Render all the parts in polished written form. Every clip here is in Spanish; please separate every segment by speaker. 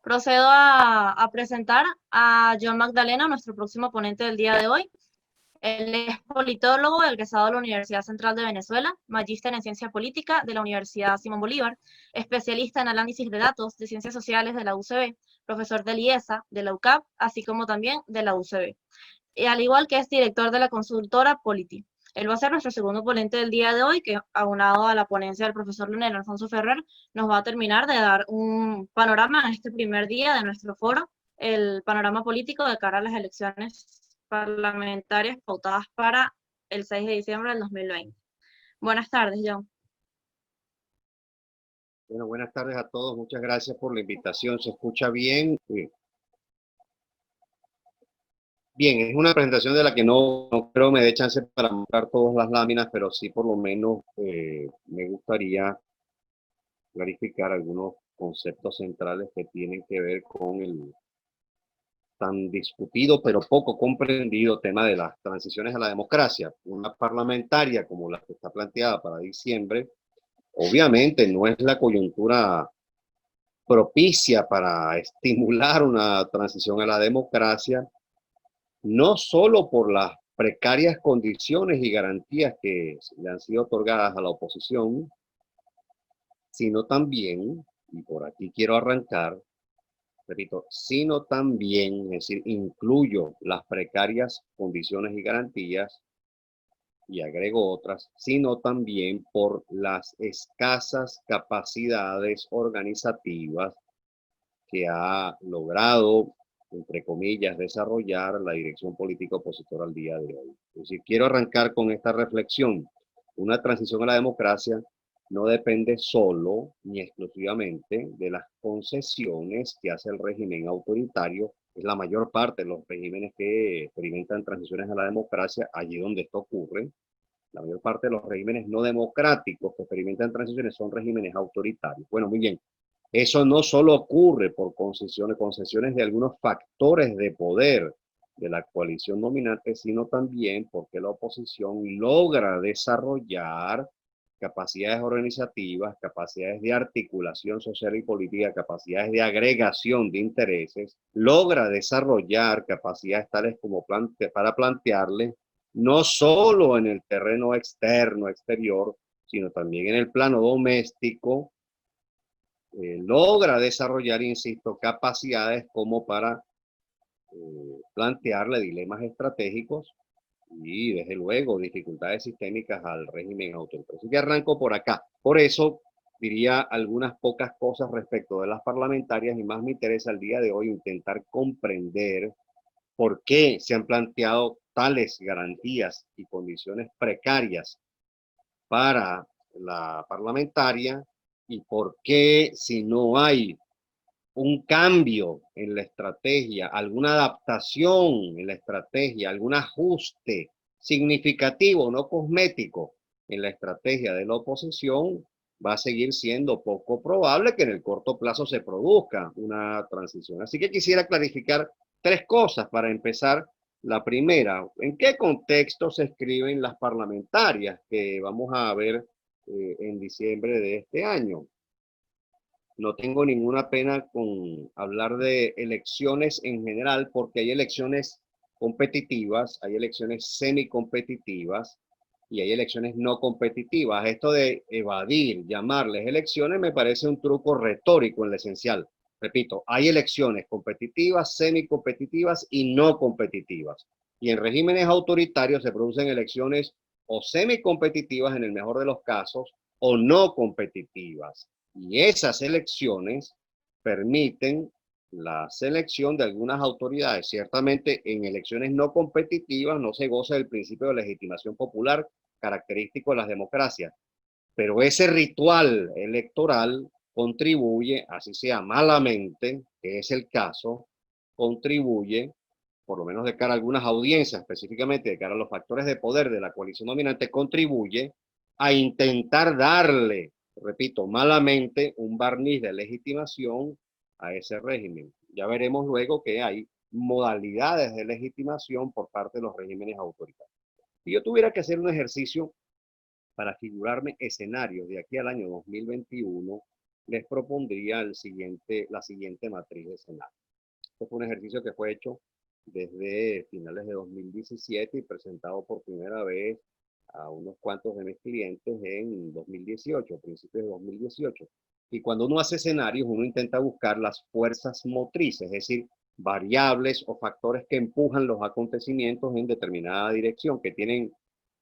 Speaker 1: Procedo a presentar a John Magdalena, nuestro próximo ponente del día de hoy. Él es politólogo, egresado de la Universidad Central de Venezuela, magíster en Ciencia Política de la Universidad Simón Bolívar, especialista en análisis de datos de Ciencias Sociales de la UCB, profesor del IESA, de la UCAP, así como también de la UCB. Y al igual que es director de la consultora Polity. Él va a ser nuestro segundo ponente del día de hoy, que aunado a la ponencia del profesor Leonel Alfonso Ferrer, nos va a terminar de dar un panorama en este primer día de nuestro foro, el panorama político de cara a las elecciones parlamentarias pautadas para el 6 de diciembre del 2020. Buenas tardes, John.
Speaker 2: Bueno, buenas tardes a todos. Muchas gracias por la invitación. ¿Se escucha bien? Sí. Bien, es una presentación de la que no creo me dé chance para mostrar todas las láminas, pero sí por lo menos me gustaría clarificar algunos conceptos centrales que tienen que ver con el tan discutido pero poco comprendido tema de las transiciones a la democracia. Una parlamentaria como la que está planteada para diciembre, obviamente no es la coyuntura propicia para estimular una transición a la democracia, no solo por las precarias condiciones y garantías que le han sido otorgadas a la oposición, sino también, y por aquí quiero arrancar, repito, sino también, es decir, incluyo las precarias condiciones y garantías, y agrego otras, sino también por las escasas capacidades organizativas que ha logrado, entre comillas, desarrollar la dirección política opositora al día de hoy. Es decir, quiero arrancar con esta reflexión. Una transición a la democracia no depende solo ni exclusivamente de las concesiones que hace el régimen autoritario. Es la mayor parte de los regímenes que experimentan transiciones a la democracia, allí donde esto ocurre. La mayor parte de los regímenes no democráticos que experimentan transiciones son regímenes autoritarios. Bueno, muy bien. Eso no solo ocurre por concesiones de algunos factores de poder de la coalición dominante, sino también porque la oposición logra desarrollar capacidades organizativas, capacidades de articulación social y política, capacidades de agregación de intereses, logra desarrollar capacidades tales como para plantearle no solo en el terreno externo, exterior, sino también en el plano doméstico, logra desarrollar, insisto, capacidades como para plantearle dilemas estratégicos y, desde luego, dificultades sistémicas al régimen autoritario. Así que arranco por acá. Por eso diría algunas pocas cosas respecto de las parlamentarias y más me interesa el día de hoy intentar comprender por qué se han planteado tales garantías y condiciones precarias para la parlamentaria y por qué, si no hay un cambio en la estrategia, alguna adaptación en la estrategia, algún ajuste significativo, no cosmético, en la estrategia de la oposición, va a seguir siendo poco probable que en el corto plazo se produzca una transición. Así que quisiera clarificar tres cosas para empezar. La primera, ¿en qué contexto se escriben las parlamentarias que vamos a ver en diciembre de este año? No tengo ninguna pena con hablar de elecciones en general, porque hay elecciones competitivas, hay elecciones semicompetitivas y hay elecciones no competitivas. Esto de evadir, llamarles elecciones, me parece un truco retórico en lo esencial. Repito, hay elecciones competitivas, semicompetitivas y no competitivas. Y en regímenes autoritarios se producen elecciones o semicompetitivas en el mejor de los casos o no competitivas. Y esas elecciones permiten la selección de algunas autoridades. Ciertamente en elecciones no competitivas no se goza del principio de legitimación popular característico de las democracias, pero ese ritual electoral contribuye, así sea malamente, que es el caso, contribuye, por lo menos de cara a algunas audiencias, específicamente de cara a los factores de poder de la coalición dominante, contribuye a intentar darle, repito, malamente, un barniz de legitimación a ese régimen. Ya veremos luego que hay modalidades de legitimación por parte de los regímenes autoritarios. Si yo tuviera que hacer un ejercicio para figurarme escenarios de aquí al año 2021, les propondría la siguiente matriz de escenario. Este fue un ejercicio que fue hecho desde finales de 2017 y presentado por primera vez a unos cuantos de mis clientes en 2018, principios de 2018. Y cuando uno hace escenarios, uno intenta buscar las fuerzas motrices, es decir, variables o factores que empujan los acontecimientos en determinada dirección, que tienen,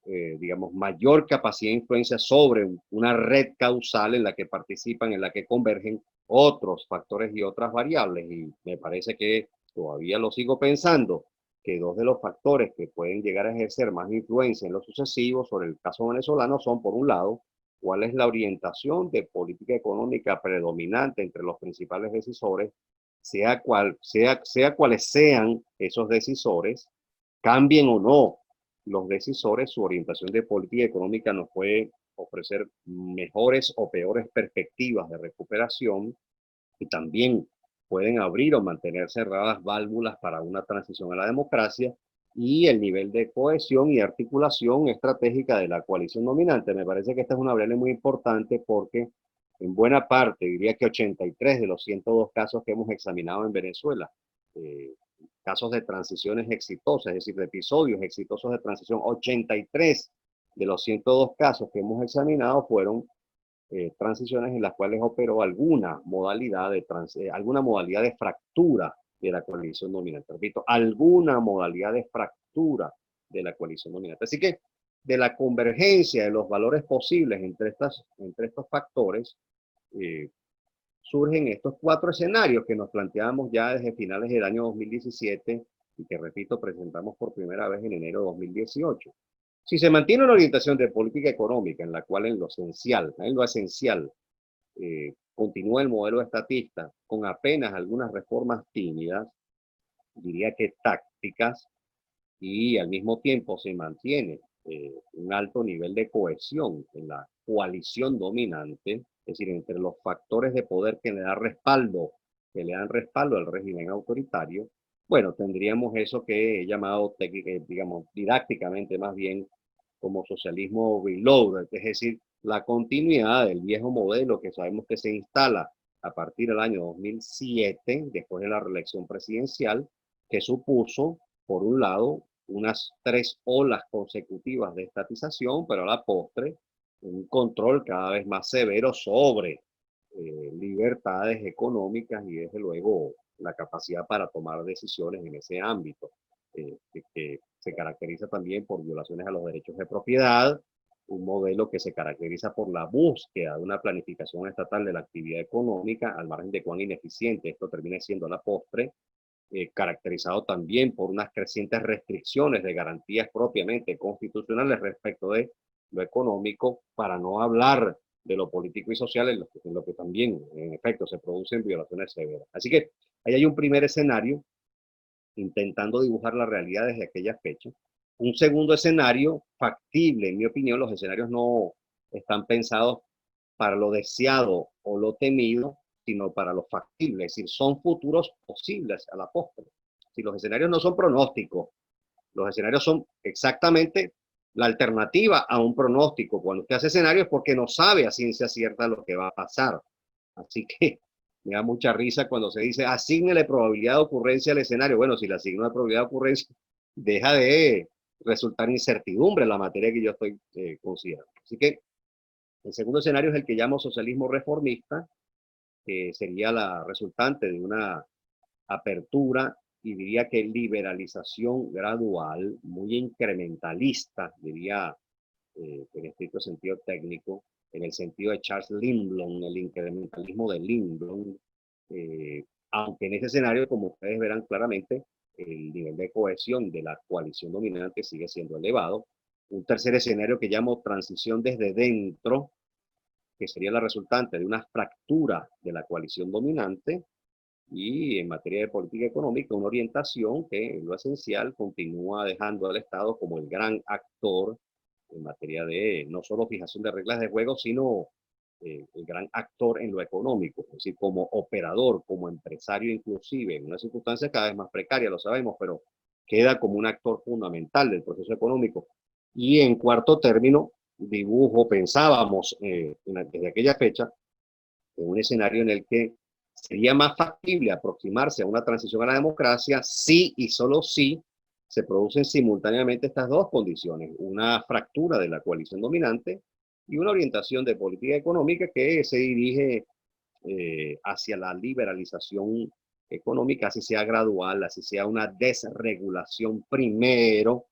Speaker 2: digamos, mayor capacidad de influencia sobre una red causal en la que participan, en la que convergen otros factores y otras variables. Y me parece que todavía lo sigo pensando, que dos de los factores que pueden llegar a ejercer más influencia en lo sucesivo sobre el caso venezolano son, por un lado, cuál es la orientación de política económica predominante entre los principales decisores, sea cuales sean esos decisores, cambien o no los decisores, su orientación de política económica nos puede ofrecer mejores o peores perspectivas de recuperación, y también pueden abrir o mantener cerradas válvulas para una transición a la democracia, y el nivel de cohesión y articulación estratégica de la coalición dominante. Me parece que esta es una variable muy importante porque en buena parte, diría que 83 de los 102 casos que hemos examinado en Venezuela, eh, casos de transiciones exitosas, es decir, de episodios exitosos de transición, 83 de los 102 casos que hemos examinado fueron transiciones en las cuales operó alguna modalidad de fractura de la coalición dominante. Repito, alguna modalidad de fractura de la coalición dominante. Así que de la convergencia de los valores posibles entre estos factores, eh, surgen estos cuatro escenarios que nos planteamos ya desde finales del año 2017 y que, repito, presentamos por primera vez en enero de 2018. Si se mantiene una orientación de política económica en la cual en lo esencial, continúa el modelo estatista con apenas algunas reformas tímidas, diría que tácticas, y al mismo tiempo se mantiene un alto nivel de cohesión en la coalición dominante, es decir, entre los factores de poder que le dan respaldo al régimen autoritario, bueno, tendríamos eso que he llamado, digamos, didácticamente más bien como socialismo reloaded, es decir, la continuidad del viejo modelo que sabemos que se instala a partir del año 2007, después de la reelección presidencial, que supuso, por un lado, unas 3 olas consecutivas de estatización, pero a la postre, un control cada vez más severo sobre libertades económicas y, desde luego, la capacidad para tomar decisiones en ese ámbito, que se caracteriza también por violaciones a los derechos de propiedad, un modelo que se caracteriza por la búsqueda de una planificación estatal de la actividad económica, al margen de cuán ineficiente esto termine siendo a la postre, caracterizado también por unas crecientes restricciones de garantías propiamente constitucionales respecto de lo económico, para no hablar de lo político y social, en lo que también, en efecto, se producen violaciones severas. Así que ahí hay un primer escenario intentando dibujar la realidad desde aquella fecha. Un segundo escenario factible, en mi opinión, los escenarios no están pensados para lo deseado o lo temido, sino para lo factible, es decir, son futuros posibles a la postre. Si los escenarios no son pronósticos, los escenarios son exactamente la alternativa a un pronóstico. Cuando usted hace escenarios es porque no sabe a ciencia cierta lo que va a pasar. Así que me da mucha risa cuando se dice asígnele probabilidad de ocurrencia al escenario. Bueno, si le asigno una probabilidad de ocurrencia, deja de resultar incertidumbre en la materia que yo estoy considerando. Así que el segundo escenario es el que llamo socialismo reformista, que sería la resultante de una apertura y diría que liberalización gradual, muy incrementalista, diría en estricto sentido técnico, en el sentido de Charles Lindblom, el incrementalismo de Lindblom, aunque en ese escenario, como ustedes verán claramente, el nivel de cohesión de la coalición dominante sigue siendo elevado. Un tercer escenario que llamo transición desde dentro, que sería la resultante de una fractura de la coalición dominante, y en materia de política económica, una orientación que en lo esencial continúa dejando al Estado como el gran actor en materia de no solo fijación de reglas de juego, sino el gran actor en lo económico, es decir, como operador, como empresario inclusive, en una circunstancia cada vez más precaria, lo sabemos, pero queda como un actor fundamental del proceso económico. Y en cuarto término, pensábamos desde aquella fecha, en un escenario en el que sería más factible aproximarse a una transición a la democracia si y solo si se producen simultáneamente estas dos condiciones, una fractura de la coalición dominante y una orientación de política económica que se dirige hacia la liberalización económica, así sea gradual, así sea una desregulación primero,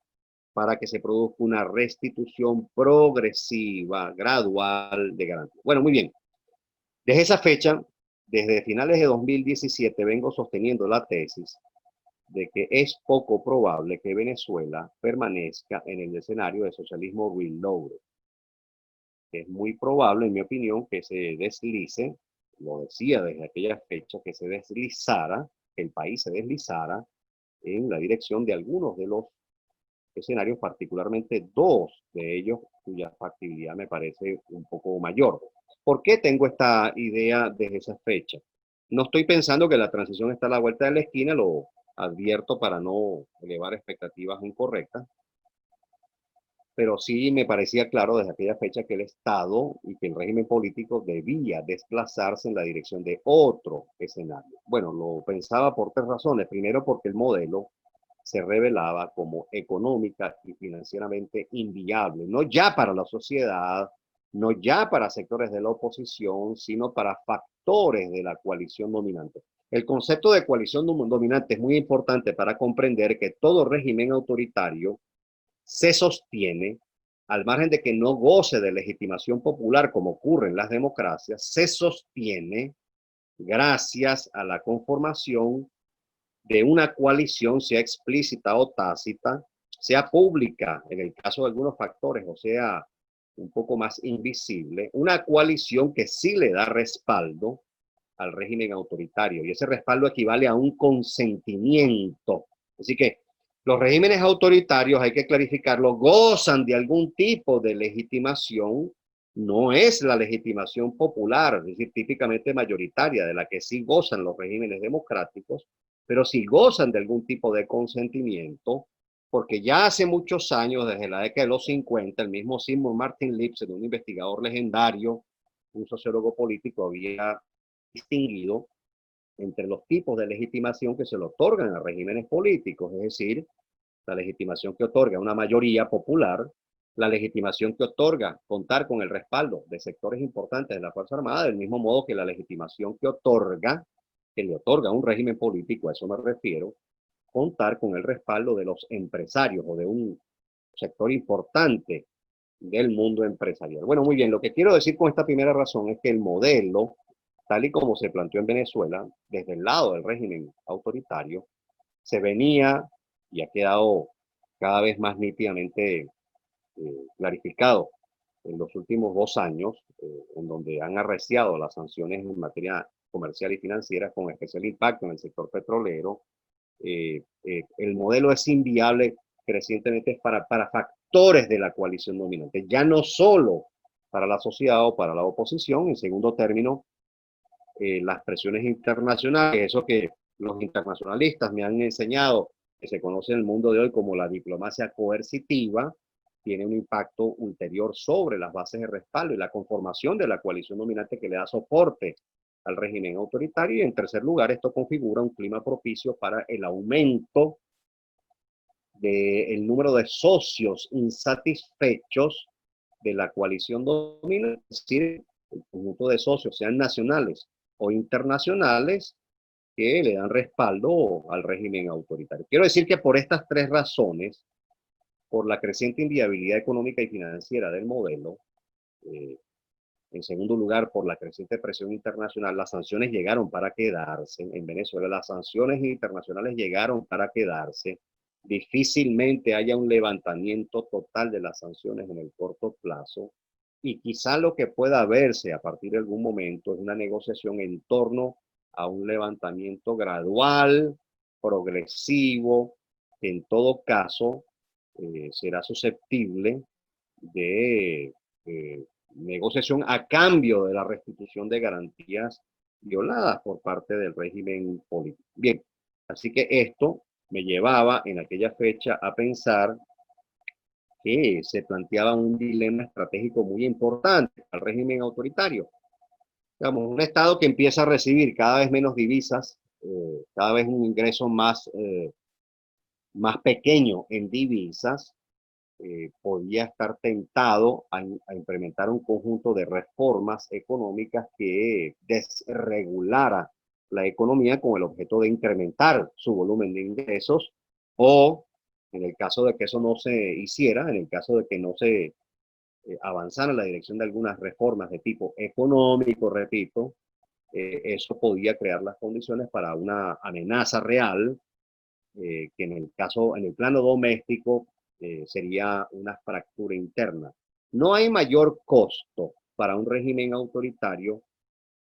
Speaker 2: para que se produzca una restitución progresiva, gradual de garantía. Bueno, muy bien. Desde esa fecha, desde finales de 2017, vengo sosteniendo la tesis de que es poco probable que Venezuela permanezca en el escenario de socialismo reloaded. Es muy probable, en mi opinión, que se deslice, lo decía desde aquella fecha, que se deslizara, que el país se deslizara en la dirección de algunos de los escenarios, particularmente dos de ellos, cuya factibilidad me parece un poco mayor. ¿Por qué tengo esta idea desde esa fecha? No estoy pensando que la transición está a la vuelta de la esquina, lo advierto para no elevar expectativas incorrectas, pero sí me parecía claro desde aquella fecha que el Estado y que el régimen político debía desplazarse en la dirección de otro escenario. Bueno, lo pensaba por tres razones. Primero, porque el modelo se revelaba como económica y financieramente inviable, no ya para la sociedad, no ya para sectores de la oposición, sino para factores de la coalición dominante. El concepto de coalición dominante es muy importante para comprender que todo régimen autoritario se sostiene, al margen de que no goce de legitimación popular como ocurre en las democracias, se sostiene gracias a la conformación de una coalición, sea explícita o tácita, sea pública en el caso de algunos factores, o sea, un poco más invisible, una coalición que sí le da respaldo al régimen autoritario, y ese respaldo equivale a un consentimiento. Así que los regímenes autoritarios, hay que clarificarlo, gozan de algún tipo de legitimación, no es la legitimación popular, es decir, típicamente mayoritaria, de la que sí gozan los regímenes democráticos, pero sí gozan de algún tipo de consentimiento, porque ya hace muchos años, desde la década de los 50, el mismo Seymour Martin Lipset, un investigador legendario, un sociólogo político, había distinguido entre los tipos de legitimación que se le otorgan a regímenes políticos, es decir, la legitimación que otorga una mayoría popular, la legitimación que otorga contar con el respaldo de sectores importantes de la Fuerza Armada, del mismo modo que la legitimación que le otorga a un régimen político, a eso me refiero, contar con el respaldo de los empresarios o de un sector importante del mundo empresarial. Bueno, muy bien, lo que quiero decir con esta primera razón es que el modelo, tal y como se planteó en Venezuela, desde el lado del régimen autoritario, se venía y ha quedado cada vez más nítidamente clarificado en los últimos 2 años, en donde han arreciado las sanciones en materia comercial y financiera con especial impacto en el sector petrolero. El modelo es inviable crecientemente para factores de la coalición dominante, ya no solo para la sociedad o para la oposición. En segundo término, las presiones internacionales, eso que los internacionalistas me han enseñado, que se conoce en el mundo de hoy como la diplomacia coercitiva, tiene un impacto ulterior sobre las bases de respaldo y la conformación de la coalición dominante que le da soporte al régimen autoritario. Y en tercer lugar, esto configura un clima propicio para el aumento del número de socios insatisfechos de la coalición dominante, es decir, el conjunto de socios, sean nacionales o internacionales, que le dan respaldo al régimen autoritario. Quiero decir que por estas tres razones, por la creciente inviabilidad económica y financiera del modelo, en segundo lugar, por la creciente presión internacional, las sanciones llegaron para quedarse. En Venezuela las sanciones internacionales llegaron para quedarse. Difícilmente haya un levantamiento total de las sanciones en el corto plazo. Y quizá lo que pueda verse a partir de algún momento es una negociación en torno a un levantamiento gradual, progresivo, que en todo caso será susceptible de negociación a cambio de la restitución de garantías violadas por parte del régimen político. Bien, así que esto me llevaba en aquella fecha a pensar que se planteaba un dilema estratégico muy importante al régimen autoritario. digamos, un Estado que empieza a recibir cada vez menos divisas, cada vez un ingreso más pequeño en divisas, podía estar tentado a implementar un conjunto de reformas económicas que desregulara la economía con el objeto de incrementar su volumen de ingresos, o en el caso de que eso no se hiciera, en el caso de que no se avanzara en la dirección de algunas reformas de tipo económico, repito, eso podía crear las condiciones para una amenaza real, que en el plano doméstico, sería una fractura interna. No hay mayor costo para un régimen autoritario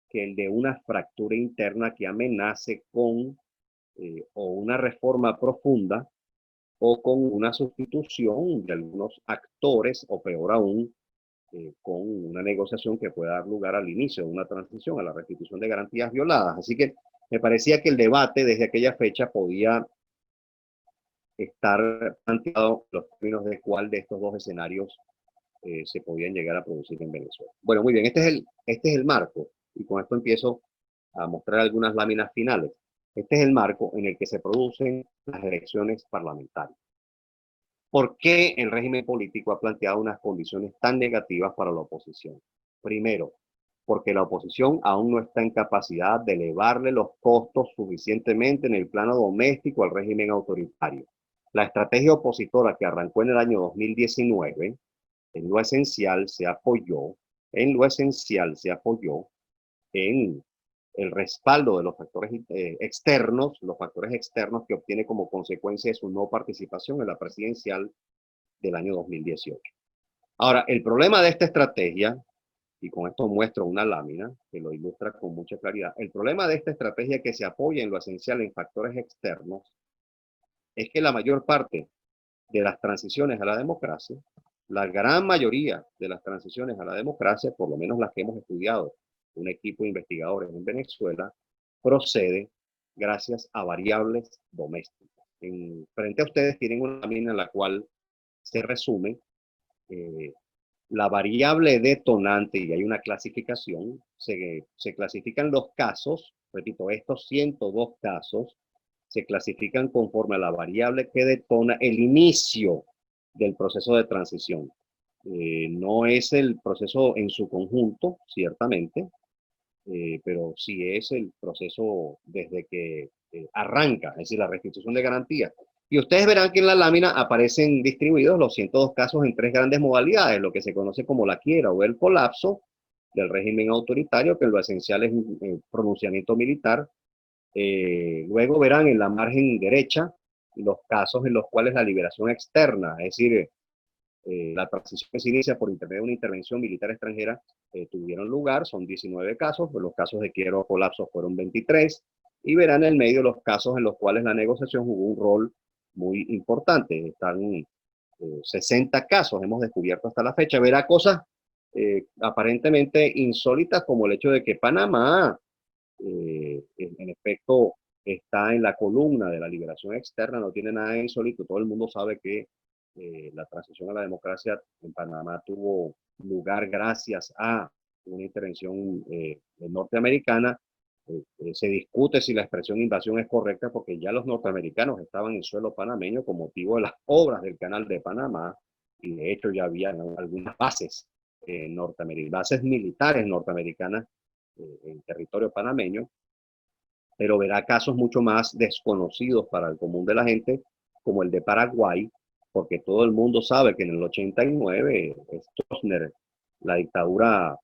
Speaker 2: que el de una fractura interna que amenace con o una reforma profunda o con una sustitución de algunos actores, o peor aún, con una negociación que pueda dar lugar al inicio de una transición, a la restitución de garantías violadas. Así que me parecía que el debate desde aquella fecha podía estar planteado los términos de cuál de estos dos escenarios se podían llegar a producir en Venezuela. Bueno, muy bien, este es el marco, y con esto empiezo a mostrar algunas láminas finales. Este es el marco en el que se producen las elecciones parlamentarias. ¿Por qué el régimen político ha planteado unas condiciones tan negativas para la oposición? Primero, porque la oposición aún no está en capacidad de elevarle los costos suficientemente en el plano doméstico al régimen autoritario. La estrategia opositora que arrancó en el año 2019, en lo esencial se apoyó en el respaldo de los factores externos, los factores externos que obtiene como consecuencia de su no participación en la presidencial del año 2018. Ahora, el problema de esta estrategia, y con esto muestro una lámina que lo ilustra con mucha claridad, el problema de esta estrategia que se apoya en lo esencial en factores externos es que la mayor parte de las transiciones a la democracia, la gran mayoría de las transiciones a la democracia, por lo menos las que hemos estudiado un equipo de investigadores en Venezuela, procede gracias a variables domésticas. Frente a ustedes tienen una lámina en la cual se resume eh, la variable detonante, y hay una clasificación, se clasifican los casos, repito, estos 102 casos, se clasifican conforme a la variable que detona el inicio del proceso de transición. No es el proceso en su conjunto, ciertamente, pero sí es el proceso desde que arranca, es decir, la restitución de garantías. Y ustedes verán que en la lámina aparecen distribuidos los 102 casos en tres grandes modalidades, lo que se conoce como la quiebra o el colapso del régimen autoritario, que en lo esencial es un pronunciamiento militar. Luego verán en la margen derecha los casos en los cuales la liberación externa, es decir, la transición que se inicia por intermedio de una intervención militar extranjera, tuvieron lugar, son 19 casos, pues los casos de quiebra o colapso fueron 23, y verán en el medio los casos en los cuales la negociación jugó un rol muy importante. Están 60 casos, hemos descubierto hasta la fecha. Verá cosas aparentemente insólitas, como el hecho de que Panamá, en efecto, está en la columna de la liberación externa, no tiene nada de insólito. Todo el mundo sabe que la transición a la democracia en Panamá tuvo lugar gracias a una intervención norteamericana. Se discute si la expresión invasión es correcta, porque ya los norteamericanos estaban en suelo panameño con motivo de las obras del canal de Panamá, y de hecho ya había algunas bases bases militares norteamericanas en territorio panameño, pero verá casos mucho más desconocidos para el común de la gente, como el de Paraguay, porque todo el mundo sabe que en el 89 Stroessner, la dictadura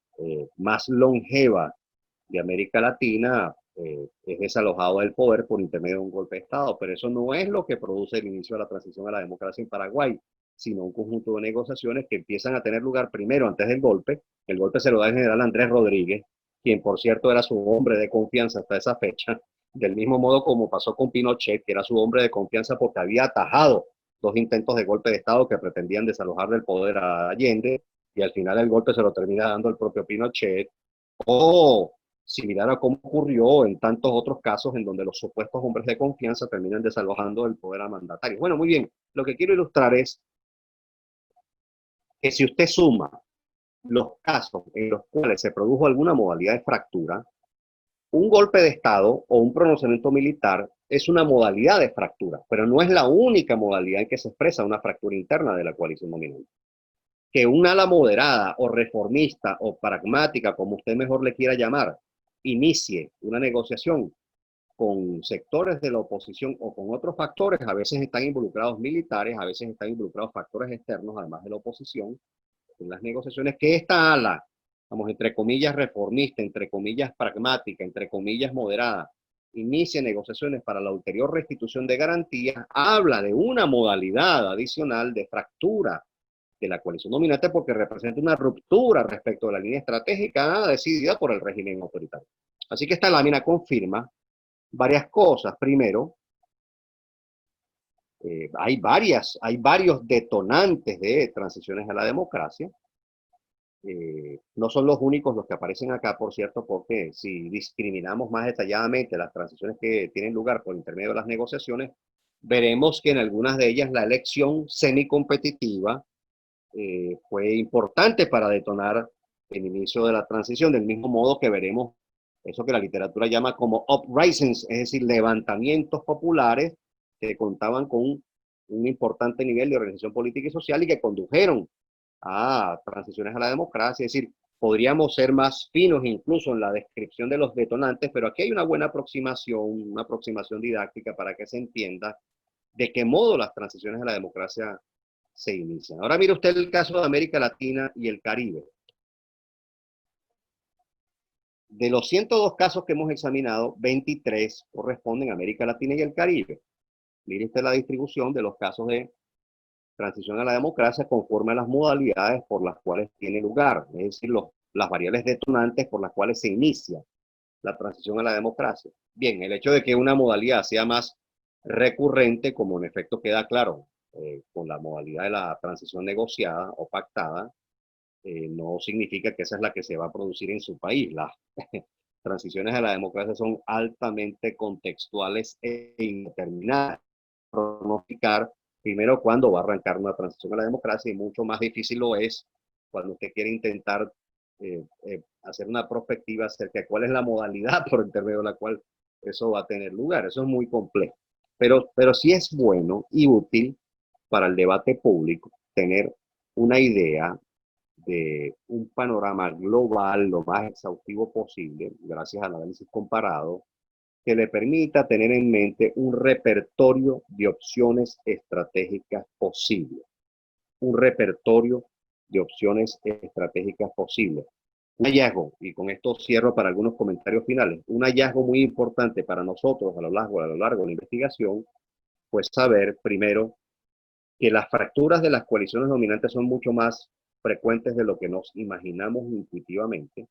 Speaker 2: más longeva de América Latina, es desalojado del poder por intermedio de un golpe de Estado, pero eso no es lo que produce el inicio de la transición a la democracia en Paraguay, sino un conjunto de negociaciones que empiezan a tener lugar primero antes del golpe. El golpe se lo da el general Andrés Rodríguez, quien por cierto era su hombre de confianza hasta esa fecha, del mismo modo como pasó con Pinochet, que era su hombre de confianza porque había atajado dos intentos de golpe de Estado que pretendían desalojar del poder a Allende, y al final el golpe se lo termina dando el propio Pinochet, o similar a cómo ocurrió en tantos otros casos en donde los supuestos hombres de confianza terminan desalojando el poder a mandatarios. Bueno, muy bien, lo que quiero ilustrar es que si usted suma los casos en los cuales se produjo alguna modalidad de fractura, un golpe de Estado o un pronunciamiento militar es una modalidad de fractura, pero no es la única modalidad en que se expresa una fractura interna de la coalición dominante. Que un ala moderada o reformista o pragmática, como usted mejor le quiera llamar, inicie una negociación con sectores de la oposición o con otros factores, a veces están involucrados militares, a veces están involucrados factores externos, además de la oposición, en las negociaciones, que esta ala, vamos, entre comillas reformista, entre comillas pragmática, entre comillas moderada, inicie negociaciones para la ulterior restitución de garantías, habla de una modalidad adicional de fractura de la coalición dominante porque representa una ruptura respecto a la línea estratégica decidida por el régimen autoritario. Así que esta lámina confirma varias cosas. Primero, hay varios detonantes de transiciones a la democracia. No son los únicos los que aparecen acá, por cierto, porque si discriminamos más detalladamente las transiciones que tienen lugar por intermedio de las negociaciones, veremos que en algunas de ellas la elección semicompetitiva fue importante para detonar el inicio de la transición, del mismo modo que veremos eso que la literatura llama como uprisings, es decir, levantamientos populares que contaban con un importante nivel de organización política y social y que condujeron a transiciones a la democracia. Es decir, podríamos ser más finos incluso en la descripción de los detonantes, pero aquí hay una buena aproximación, una aproximación didáctica para que se entienda de qué modo las transiciones a la democracia se inician. Ahora mire usted el caso de América Latina y el Caribe. De los 102 casos que hemos examinado, 23 corresponden a América Latina y el Caribe. Mire usted la distribución de los casos de transición a la democracia conforme a las modalidades por las cuales tiene lugar, es decir, las variables detonantes por las cuales se inicia la transición a la democracia. Bien, el hecho de que una modalidad sea más recurrente, como en efecto queda claro con la modalidad de la transición negociada o pactada, no significa que esa es la que se va a producir en su país. Las transiciones a la democracia son altamente contextuales e indeterminadas. Pronosticar primero cuándo va a arrancar una transición a la democracia y mucho más difícil lo es cuando usted quiere intentar hacer una perspectiva acerca de cuál es la modalidad por intermedio de la cual eso va a tener lugar. Eso es muy complejo. Pero sí es bueno y útil para el debate público tener una idea de un panorama global lo más exhaustivo posible, gracias al análisis comparado, que le permita tener en mente un repertorio de opciones estratégicas posibles. Un repertorio de opciones estratégicas posibles. Un hallazgo, y con esto cierro para algunos comentarios finales, un hallazgo muy importante para nosotros a lo largo de la investigación, pues saber primero que las fracturas de las coaliciones dominantes son mucho más frecuentes de lo que nos imaginamos intuitivamente.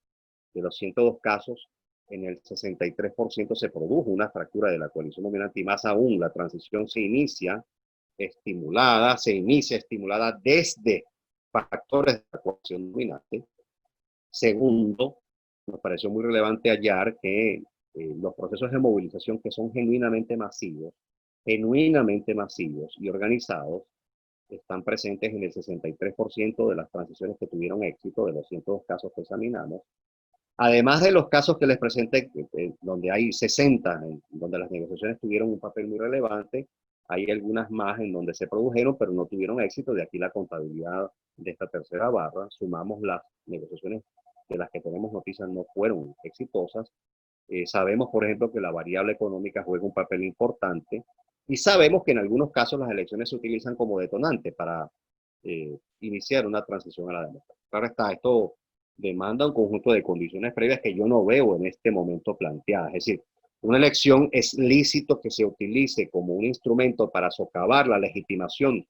Speaker 2: De los 102 casos, en el 63% se produjo una fractura de la coalición dominante y más aún la transición se inicia estimulada desde factores de la coalición dominante. Segundo, nos pareció muy relevante hallar que los procesos de movilización que son genuinamente masivos y organizados, están presentes en el 63% de las transiciones que tuvieron éxito, de los 102 casos que examinamos. Además de los casos que les presenté, donde hay 60, donde las negociaciones tuvieron un papel muy relevante, hay algunas más en donde se produjeron, pero no tuvieron éxito. De aquí la contabilidad de esta tercera barra. Sumamos las negociaciones de las que tenemos noticias no fueron exitosas. Sabemos, por ejemplo, que la variable económica juega un papel importante y sabemos que en algunos casos las elecciones se utilizan como detonante para iniciar una transición a la democracia. Claro está, esto demanda un conjunto de condiciones previas que yo no veo en este momento planteadas. Es decir, una elección es lícito que se utilice como un instrumento para socavar la legitimación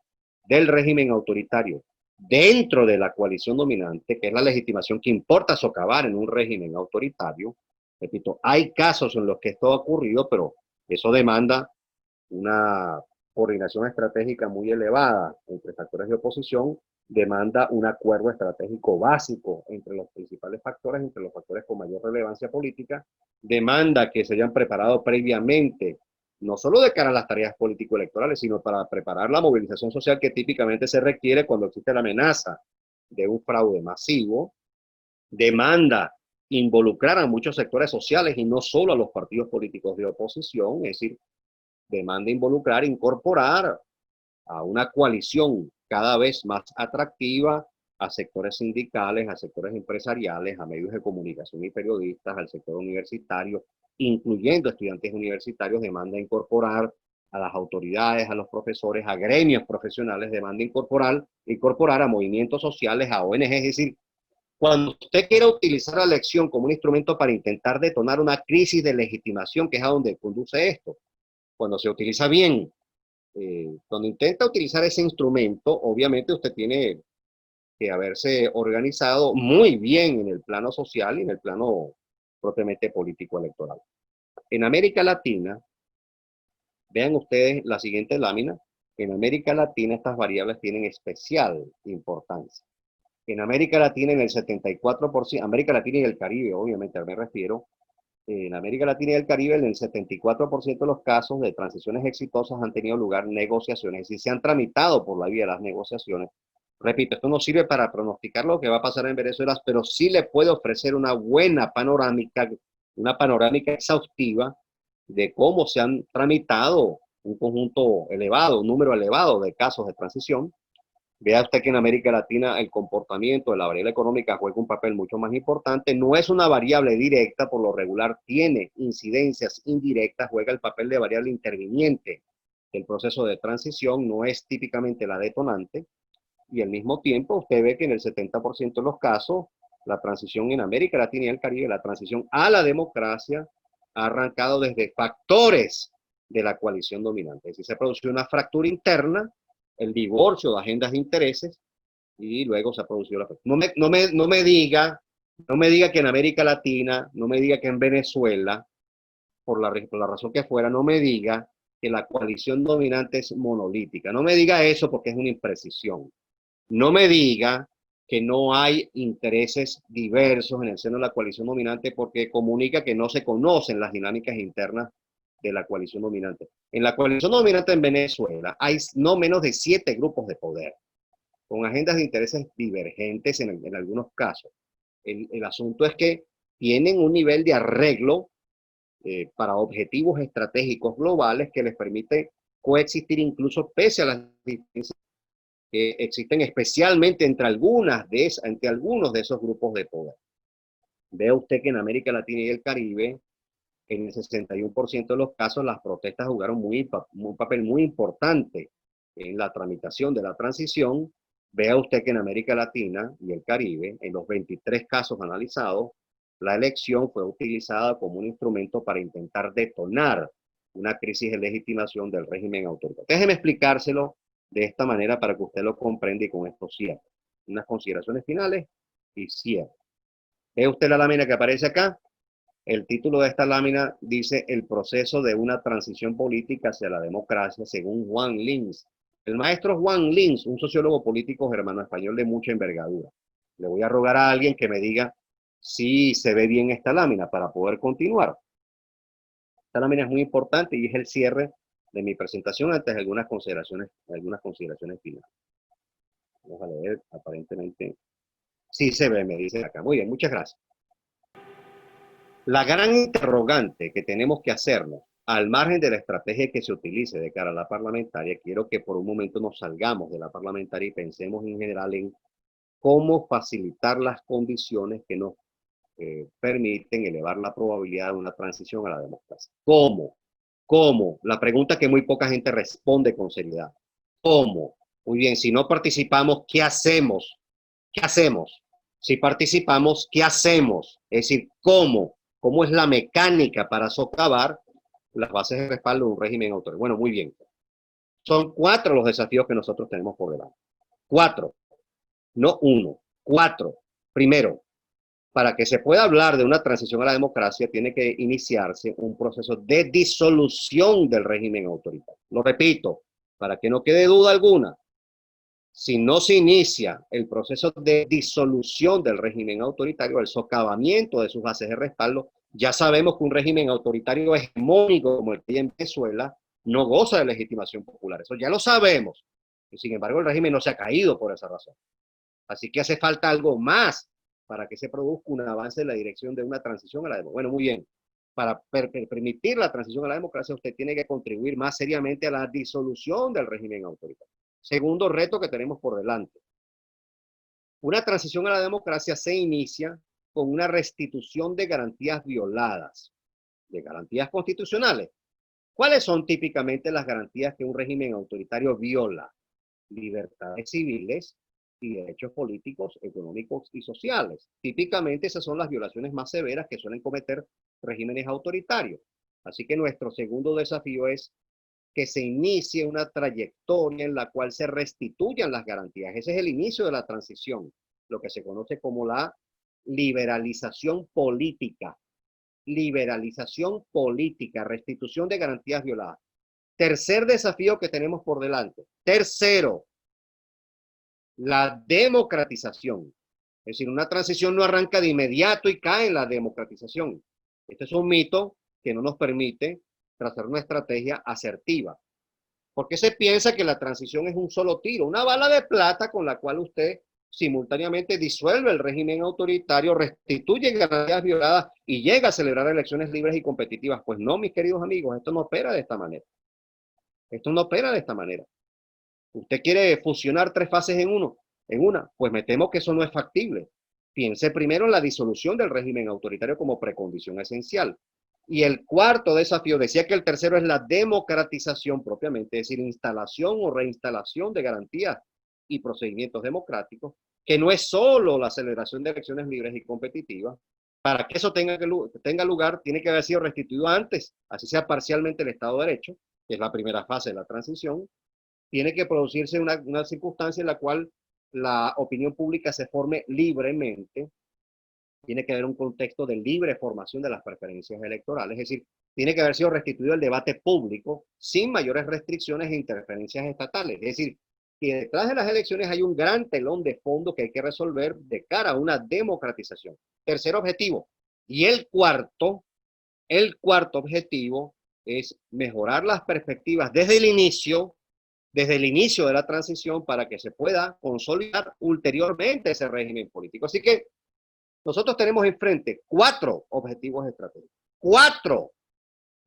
Speaker 2: del régimen autoritario dentro de la coalición dominante, que es la legitimación que importa socavar en un régimen autoritario. Repito, hay casos en los que esto ha ocurrido, pero eso demanda una coordinación estratégica muy elevada entre factores de oposición, demanda un acuerdo estratégico básico entre los principales factores, entre los factores con mayor relevancia política, demanda que se hayan preparado previamente, no solo de cara a las tareas político-electorales, sino para preparar la movilización social que típicamente se requiere cuando existe la amenaza de un fraude masivo, demanda involucrar a muchos sectores sociales y no solo a los partidos políticos de oposición, es decir, demanda involucrar, incorporar a una coalición cada vez más atractiva a sectores sindicales, a sectores empresariales, a medios de comunicación y periodistas, al sector universitario, incluyendo estudiantes universitarios, demanda incorporar a las autoridades, a los profesores, a gremios profesionales, demanda incorporar a movimientos sociales, a ONG, es decir, cuando usted quiera utilizar la elección como un instrumento para intentar detonar una crisis de legitimación, que es a donde conduce esto, cuando se utiliza bien, cuando intenta utilizar ese instrumento, obviamente usted tiene que haberse organizado muy bien en el plano social y en el plano propiamente político electoral. En América Latina, vean ustedes la siguiente lámina, en América Latina estas variables tienen especial importancia. En América Latina, en el 74%, América Latina y el Caribe, obviamente me refiero, en América Latina y el Caribe, en el 74% de los casos de transiciones exitosas han tenido lugar negociaciones y se han tramitado por la vía de las negociaciones. Repito, esto no sirve para pronosticar lo que va a pasar en Venezuela, pero sí le puede ofrecer una buena panorámica, una panorámica exhaustiva de cómo se han tramitado un conjunto elevado, un número elevado de casos de transición. Vea usted que en América Latina el comportamiento de la variable económica juega un papel mucho más importante. No es una variable directa, por lo regular tiene incidencias indirectas, juega el papel de variable interviniente del proceso de transición, no es típicamente la detonante. Y al mismo tiempo usted ve que en el 70% de los casos, la transición en América Latina y el Caribe, la transición a la democracia, ha arrancado desde factores de la coalición dominante. Es decir, se produce una fractura interna, el divorcio de agendas de intereses, y luego se ha producido la fractura. No me diga que en América Latina, no me diga que en Venezuela, por la razón que fuera, no me diga que la coalición dominante es monolítica. No me diga eso porque es una imprecisión. No me diga que no hay intereses diversos en el seno de la coalición dominante porque comunica que no se conocen las dinámicas internas de la coalición dominante. En la coalición dominante en Venezuela hay no menos de 7 grupos de poder, con agendas de intereses divergentes en algunos casos. El asunto es que tienen un nivel de arreglo para objetivos estratégicos globales que les permite coexistir incluso pese a las diferencias que existen especialmente entre algunos de esos grupos de poder. Ve usted que en América Latina y el Caribe, en el 61% de los casos, las protestas jugaron un papel muy importante en la tramitación de la transición. Vea usted que en América Latina y el Caribe, en los 23 casos analizados, la elección fue utilizada como un instrumento para intentar detonar una crisis de legitimación del régimen autoritario. Déjeme explicárselo de esta manera para que usted lo comprenda y con esto cierre. Unas consideraciones finales y cierre. ¿Ve usted la lámina que aparece acá? El título de esta lámina dice el proceso de una transición política hacia la democracia según Juan Lins. El maestro Juan Lins, un sociólogo político germano-español de mucha envergadura. Le voy a rogar a alguien que me diga si se ve bien esta lámina para poder continuar. Esta lámina es muy importante y es el cierre de mi presentación antes de algunas consideraciones finales. Vamos a leer, aparentemente sí se ve, me dice acá. Muy bien, muchas gracias. La gran interrogante que tenemos que hacernos, al margen de la estrategia que se utilice de cara a la parlamentaria, quiero que por un momento nos salgamos de la parlamentaria y pensemos en general en cómo facilitar las condiciones que nos permiten elevar la probabilidad de una transición a la democracia. ¿Cómo? ¿Cómo? La pregunta que muy poca gente responde con seriedad. ¿Cómo? Muy bien, si no participamos, ¿qué hacemos? ¿Qué hacemos? Si participamos, ¿qué hacemos? Es decir, ¿cómo? ¿Cómo es la mecánica para socavar las bases de respaldo de un régimen autoritario? Bueno, muy bien. Son 4 los desafíos que nosotros tenemos por delante. 4, no 1, 4. Primero, para que se pueda hablar de una transición a la democracia, tiene que iniciarse un proceso de disolución del régimen autoritario. Lo repito, para que no quede duda alguna, si no se inicia el proceso de disolución del régimen autoritario, el socavamiento de sus bases de respaldo, ya sabemos que un régimen autoritario hegemónico como el que hay en Venezuela no goza de legitimación popular. Eso ya lo sabemos. Y sin embargo, el régimen no se ha caído por esa razón. Así que hace falta algo más para que se produzca un avance en la dirección de una transición a la democracia. Bueno, muy bien. Para permitir la transición a la democracia, usted tiene que contribuir más seriamente a la disolución del régimen autoritario. Segundo reto que tenemos por delante. Una transición a la democracia se inicia con una restitución de garantías violadas, de garantías constitucionales. ¿Cuáles son típicamente las garantías que un régimen autoritario viola? Libertades civiles y derechos políticos, económicos y sociales. Típicamente esas son las violaciones más severas que suelen cometer regímenes autoritarios. Así que nuestro segundo desafío es que se inicie una trayectoria en la cual se restituyan las garantías. Ese es el inicio de la transición, lo que se conoce como la liberalización política. Liberalización política, restitución de garantías violadas. Tercer desafío que tenemos por delante. Tercero, la democratización. Es decir, una transición no arranca de inmediato y cae en la democratización. Este es un mito que no nos permite trazar una estrategia asertiva. Porque se piensa que la transición es un solo tiro, una bala de plata con la cual usted simultáneamente disuelve el régimen autoritario, restituye garantías violadas y llega a celebrar elecciones libres y competitivas. Pues no, mis queridos amigos, esto no opera de esta manera. Esto no opera de esta manera. Usted quiere fusionar tres fases en una, pues me temo que eso no es factible. Piense primero en la disolución del régimen autoritario como precondición esencial. Y el cuarto desafío, decía que el tercero es la democratización propiamente, es decir, instalación o reinstalación de garantías y procedimientos democráticos, que no es solo la celebración de elecciones libres y competitivas. Para que eso tenga lugar, tiene que haber sido restituido antes, así sea parcialmente el Estado de Derecho, que es la primera fase de la transición. Tiene que producirse una circunstancia en la cual la opinión pública se forme libremente. Tiene que haber un contexto de libre formación de las preferencias electorales, es decir, tiene que haber sido restituido el debate público sin mayores restricciones e interferencias estatales. Es decir, que detrás de las elecciones hay un gran telón de fondo que hay que resolver de cara a una democratización. Tercer objetivo. Y el cuarto objetivo es mejorar las perspectivas desde el inicio de la transición para que se pueda consolidar ulteriormente ese régimen político. Así que nosotros tenemos enfrente 4 objetivos estratégicos. 4.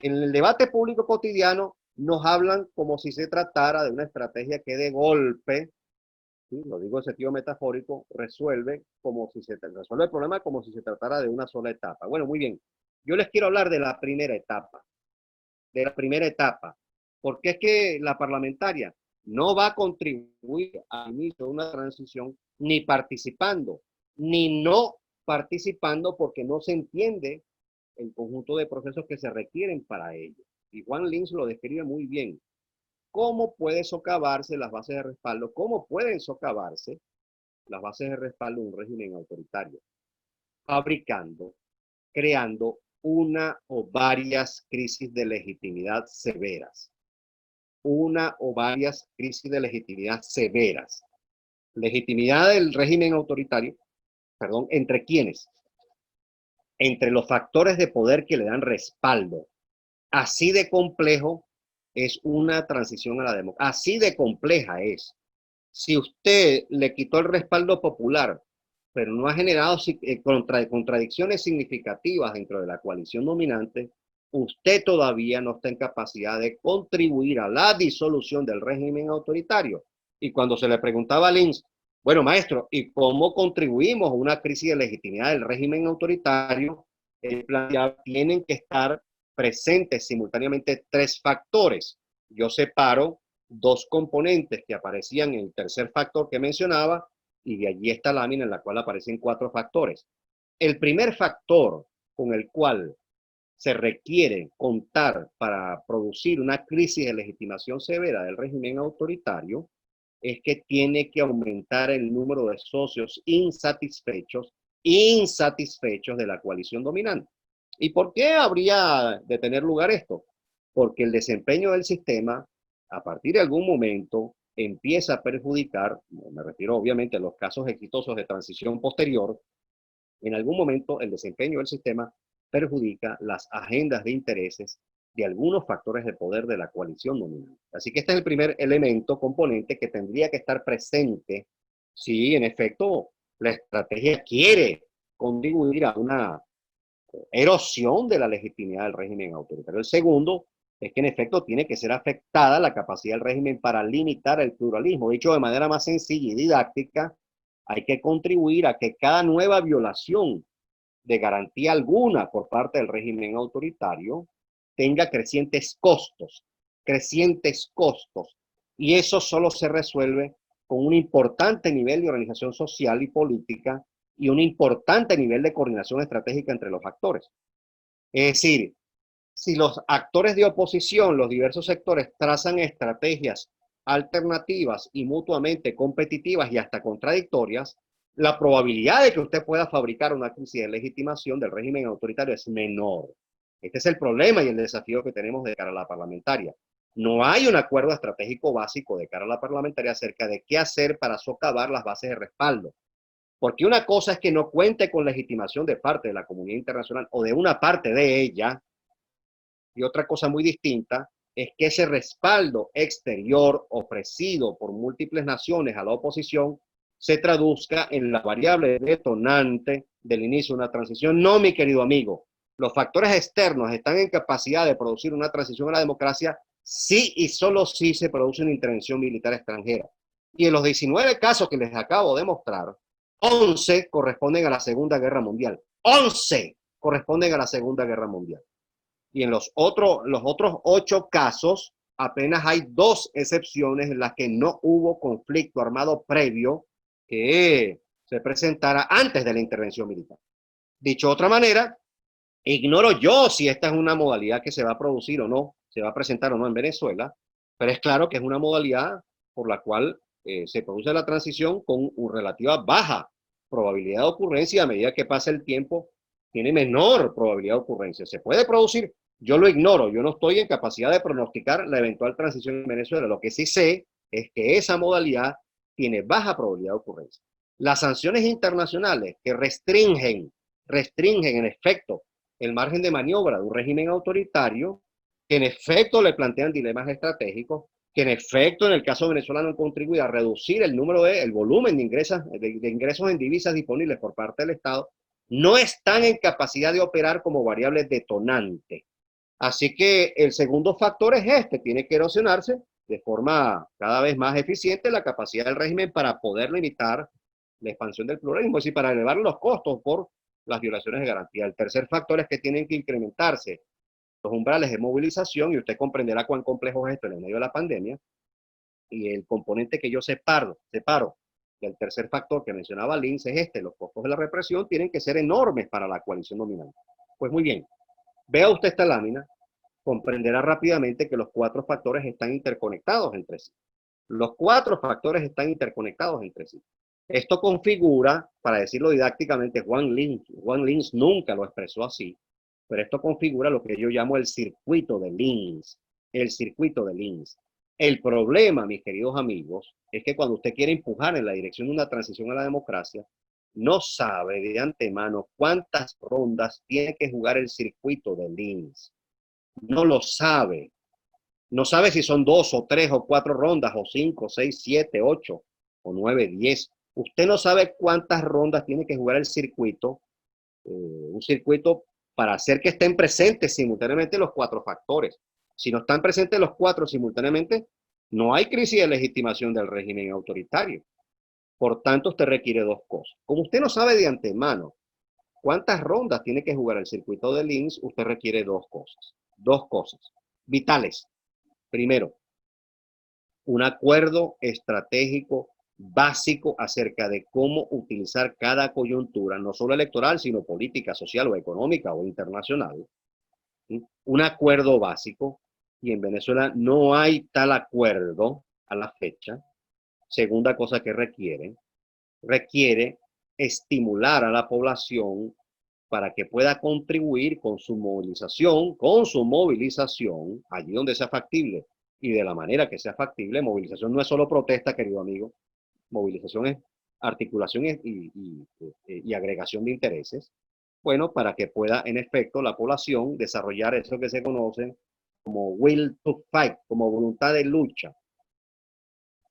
Speaker 2: En el debate público cotidiano nos hablan como si se tratara de una estrategia que de golpe, ¿sí?, lo digo en sentido metafórico, resuelve el problema como si se tratara de una sola etapa. Bueno, muy bien. Yo les quiero hablar de la primera etapa. Porque es que la parlamentaria no va a contribuir al inicio de una transición ni participando, ni no participando, porque no se entiende el conjunto de procesos que se requieren para ello. Y Juan Linz lo describe muy bien. ¿Cómo puede socavarse las bases de respaldo? ¿Cómo pueden socavarse las bases de respaldo de un régimen autoritario? Fabricando, creando una o varias crisis de legitimidad severas. Una o varias crisis de legitimidad severas. Legitimidad del régimen autoritario, ¿entre quiénes? Entre los factores de poder que le dan respaldo. Así de complejo es una transición a la democracia. Así de compleja es. Si usted le quitó el respaldo popular, pero no ha generado contradicciones significativas dentro de la coalición dominante, usted todavía no está en capacidad de contribuir a la disolución del régimen autoritario. Y cuando se le preguntaba a Linz, bueno, maestro, ¿y cómo contribuimos a una crisis de legitimidad del régimen autoritario? Él planteaba, tienen que estar presentes simultáneamente 3 factores. Yo separo 2 componentes que aparecían en el tercer factor que mencionaba, y de allí esta lámina en la cual aparecen 4 factores. El primer factor con el cual se requiere contar para producir una crisis de legitimación severa del régimen autoritario es que tiene que aumentar el número de socios insatisfechos de la coalición dominante. ¿Y por qué habría de tener lugar esto? Porque el desempeño del sistema, a partir de algún momento, empieza a perjudicar, me refiero obviamente a los casos exitosos de transición posterior, en algún momento el desempeño del sistema perjudica las agendas de intereses de algunos factores de poder de la coalición dominante. Así que este es el primer elemento, componente que tendría que estar presente Sí, en efecto, la estrategia quiere contribuir a una erosión de la legitimidad del régimen autoritario. El segundo es que en efecto tiene que ser afectada la capacidad del régimen para limitar el pluralismo. Dicho de manera más sencilla y didáctica, hay que contribuir a que cada nueva violación de garantía alguna por parte del régimen autoritario tenga crecientes costos. Y eso solo se resuelve con un importante nivel de organización social y política y un importante nivel de coordinación estratégica entre los actores. Es decir, si los actores de oposición, los diversos sectores, trazan estrategias alternativas y mutuamente competitivas y hasta contradictorias, la probabilidad de que usted pueda fabricar una crisis de legitimación del régimen autoritario es menor. Este es el problema y el desafío que tenemos de cara a la parlamentaria. No hay un acuerdo estratégico básico de cara a la parlamentaria acerca de qué hacer para socavar las bases de respaldo. Porque una cosa es que no cuente con legitimación de parte de la comunidad internacional o de una parte de ella, y otra cosa muy distinta es que ese respaldo exterior ofrecido por múltiples naciones a la oposición se traduzca en la variable detonante del inicio de una transición. No, mi querido amigo, los factores externos están en capacidad de producir una transición a la democracia sí y solo si se produce una intervención militar extranjera. Y en los 19 casos que les acabo de mostrar, 11 corresponden a la Segunda Guerra Mundial. 11 corresponden a la Segunda Guerra Mundial. Y en los otros 8 casos, apenas hay 2 excepciones en las que no hubo conflicto armado previo que se presentara antes de la intervención militar. Dicho de otra manera, ignoro yo si esta es una modalidad que se va a producir o no, se va a presentar o no en Venezuela, pero es claro que es una modalidad por la cual se produce la transición con una relativa baja probabilidad de ocurrencia. A medida que pasa el tiempo, tiene menor probabilidad de ocurrencia. ¿Se puede producir? Yo lo ignoro, yo no estoy en capacidad de pronosticar la eventual transición en Venezuela. Lo que sí sé es que esa modalidad tiene baja probabilidad de ocurrencia. Las sanciones internacionales que restringen en efecto el margen de maniobra de un régimen autoritario, que en efecto le plantean dilemas estratégicos, que en efecto en el caso venezolano han contribuido a reducir el volumen de ingresos en divisas disponibles por parte del Estado, no están en capacidad de operar como variable detonante. Así que el segundo factor es tiene que erosionarse de forma cada vez más eficiente la capacidad del régimen para poder limitar la expansión del pluralismo, es decir, para elevar los costos por las violaciones de garantía. El tercer factor es que tienen que incrementarse los umbrales de movilización, y usted comprenderá cuán complejo es esto en el medio de la pandemia, y el componente que yo separo del tercer factor que mencionaba Lins es los costos de la represión tienen que ser enormes para la coalición dominante. Pues muy bien, vea usted esta lámina, comprenderá rápidamente que los 4 factores están interconectados entre sí. Los 4 factores están interconectados entre sí. Esto configura, para decirlo didácticamente, Juan Lins nunca lo expresó así, pero esto configura lo que yo llamo el circuito de Lins. El circuito de Lins. El problema, mis queridos amigos, es que cuando usted quiere empujar en la dirección de una transición a la democracia, no sabe de antemano cuántas rondas tiene que jugar el circuito de Lins. No lo sabe. No sabe si son 2 o 3 o 4 rondas, o 5, 6, 7, 8, o 9, 10. Usted no sabe cuántas rondas tiene que jugar el circuito, un circuito para hacer que estén presentes simultáneamente los 4 factores. Si no están presentes los 4 simultáneamente, no hay crisis de legitimación del régimen autoritario. Por tanto, usted requiere 2 cosas. Como usted no sabe de antemano cuántas rondas tiene que jugar el circuito de Lins, usted requiere 2 cosas. 2 cosas vitales. Primero, un acuerdo estratégico básico acerca de cómo utilizar cada coyuntura, no solo electoral, sino política, social o económica o internacional. ¿Sí? Un acuerdo básico, y en Venezuela no hay tal acuerdo a la fecha. Segunda cosa que requiere estimular a la población para que pueda contribuir con su movilización, allí donde sea factible y de la manera que sea factible. Movilización no es solo protesta, querido amigo, movilización es articulación y agregación de intereses, bueno, para que pueda en efecto la población desarrollar eso que se conoce como will to fight, como voluntad de lucha.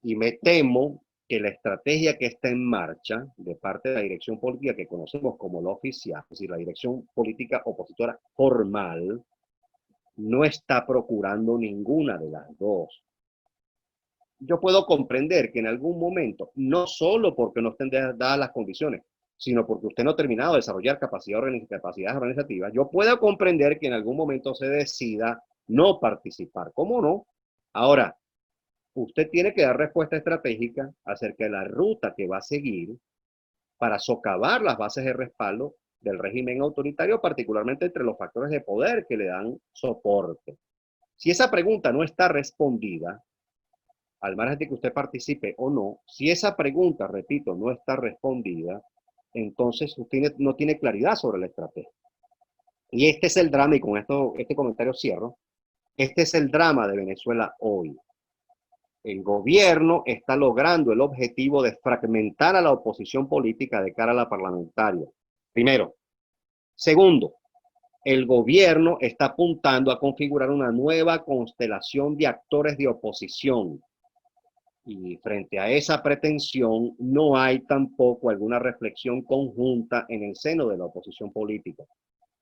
Speaker 2: Y me temo que la estrategia que está en marcha de parte de la dirección política que conocemos como la oficial, es decir, la dirección política opositora formal, no está procurando ninguna de las dos. Yo puedo comprender que en algún momento, no solo porque no estén dadas las condiciones, sino porque usted no ha terminado de desarrollar capacidades organizativas, yo puedo comprender que en algún momento se decida no participar. ¿Cómo no? Ahora, usted tiene que dar respuesta estratégica acerca de la ruta que va a seguir para socavar las bases de respaldo del régimen autoritario, particularmente entre los factores de poder que le dan soporte. Si esa pregunta no está respondida, al margen de que usted participe o no, si esa pregunta, repito, no está respondida, entonces usted no tiene claridad sobre la estrategia. Y este es el drama, y con este comentario cierro, este es el drama de Venezuela hoy. El gobierno está logrando el objetivo de fragmentar a la oposición política de cara a la parlamentaria. Primero. Segundo, el gobierno está apuntando a configurar una nueva constelación de actores de oposición. Y frente a esa pretensión, no hay tampoco alguna reflexión conjunta en el seno de la oposición política.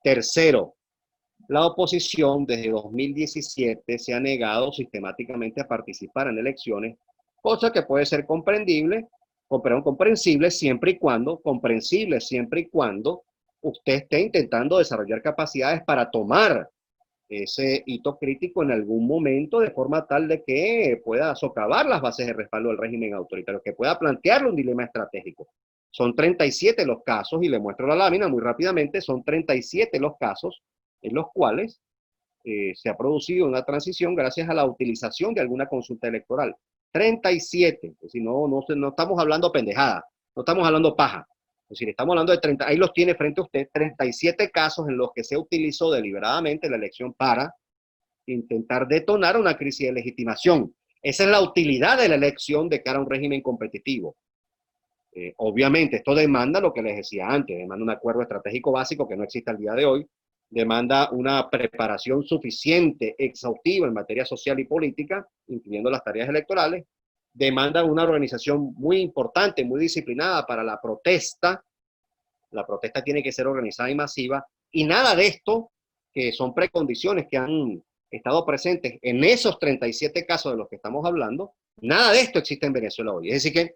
Speaker 2: Tercero, la oposición desde 2017 se ha negado sistemáticamente a participar en elecciones, cosa que puede ser comprensible siempre y cuando usted esté intentando desarrollar capacidades para tomar ese hito crítico en algún momento de forma tal de que pueda socavar las bases de respaldo del régimen autoritario, que pueda plantearle un dilema estratégico. Son 37 los casos, y le muestro la lámina muy rápidamente, son 37 los casos en los cuales se ha producido una transición gracias a la utilización de alguna consulta electoral. 37, es decir, no estamos hablando pendejada, no estamos hablando paja. Es decir, estamos hablando de 30, ahí los tiene frente a usted, 37 casos en los que se utilizó deliberadamente la elección para intentar detonar una crisis de legitimación. Esa es la utilidad de la elección de cara a un régimen competitivo. Obviamente, esto demanda lo que les decía antes, demanda un acuerdo estratégico básico que no existe al día de hoy, demanda una preparación suficiente, exhaustiva en materia social y política, incluyendo las tareas electorales, demanda una organización muy importante, muy disciplinada para la protesta. La protesta tiene que ser organizada y masiva, y nada de esto, que son precondiciones que han estado presentes en esos 37 casos de los que estamos hablando, nada de esto existe en Venezuela hoy. Es decir que,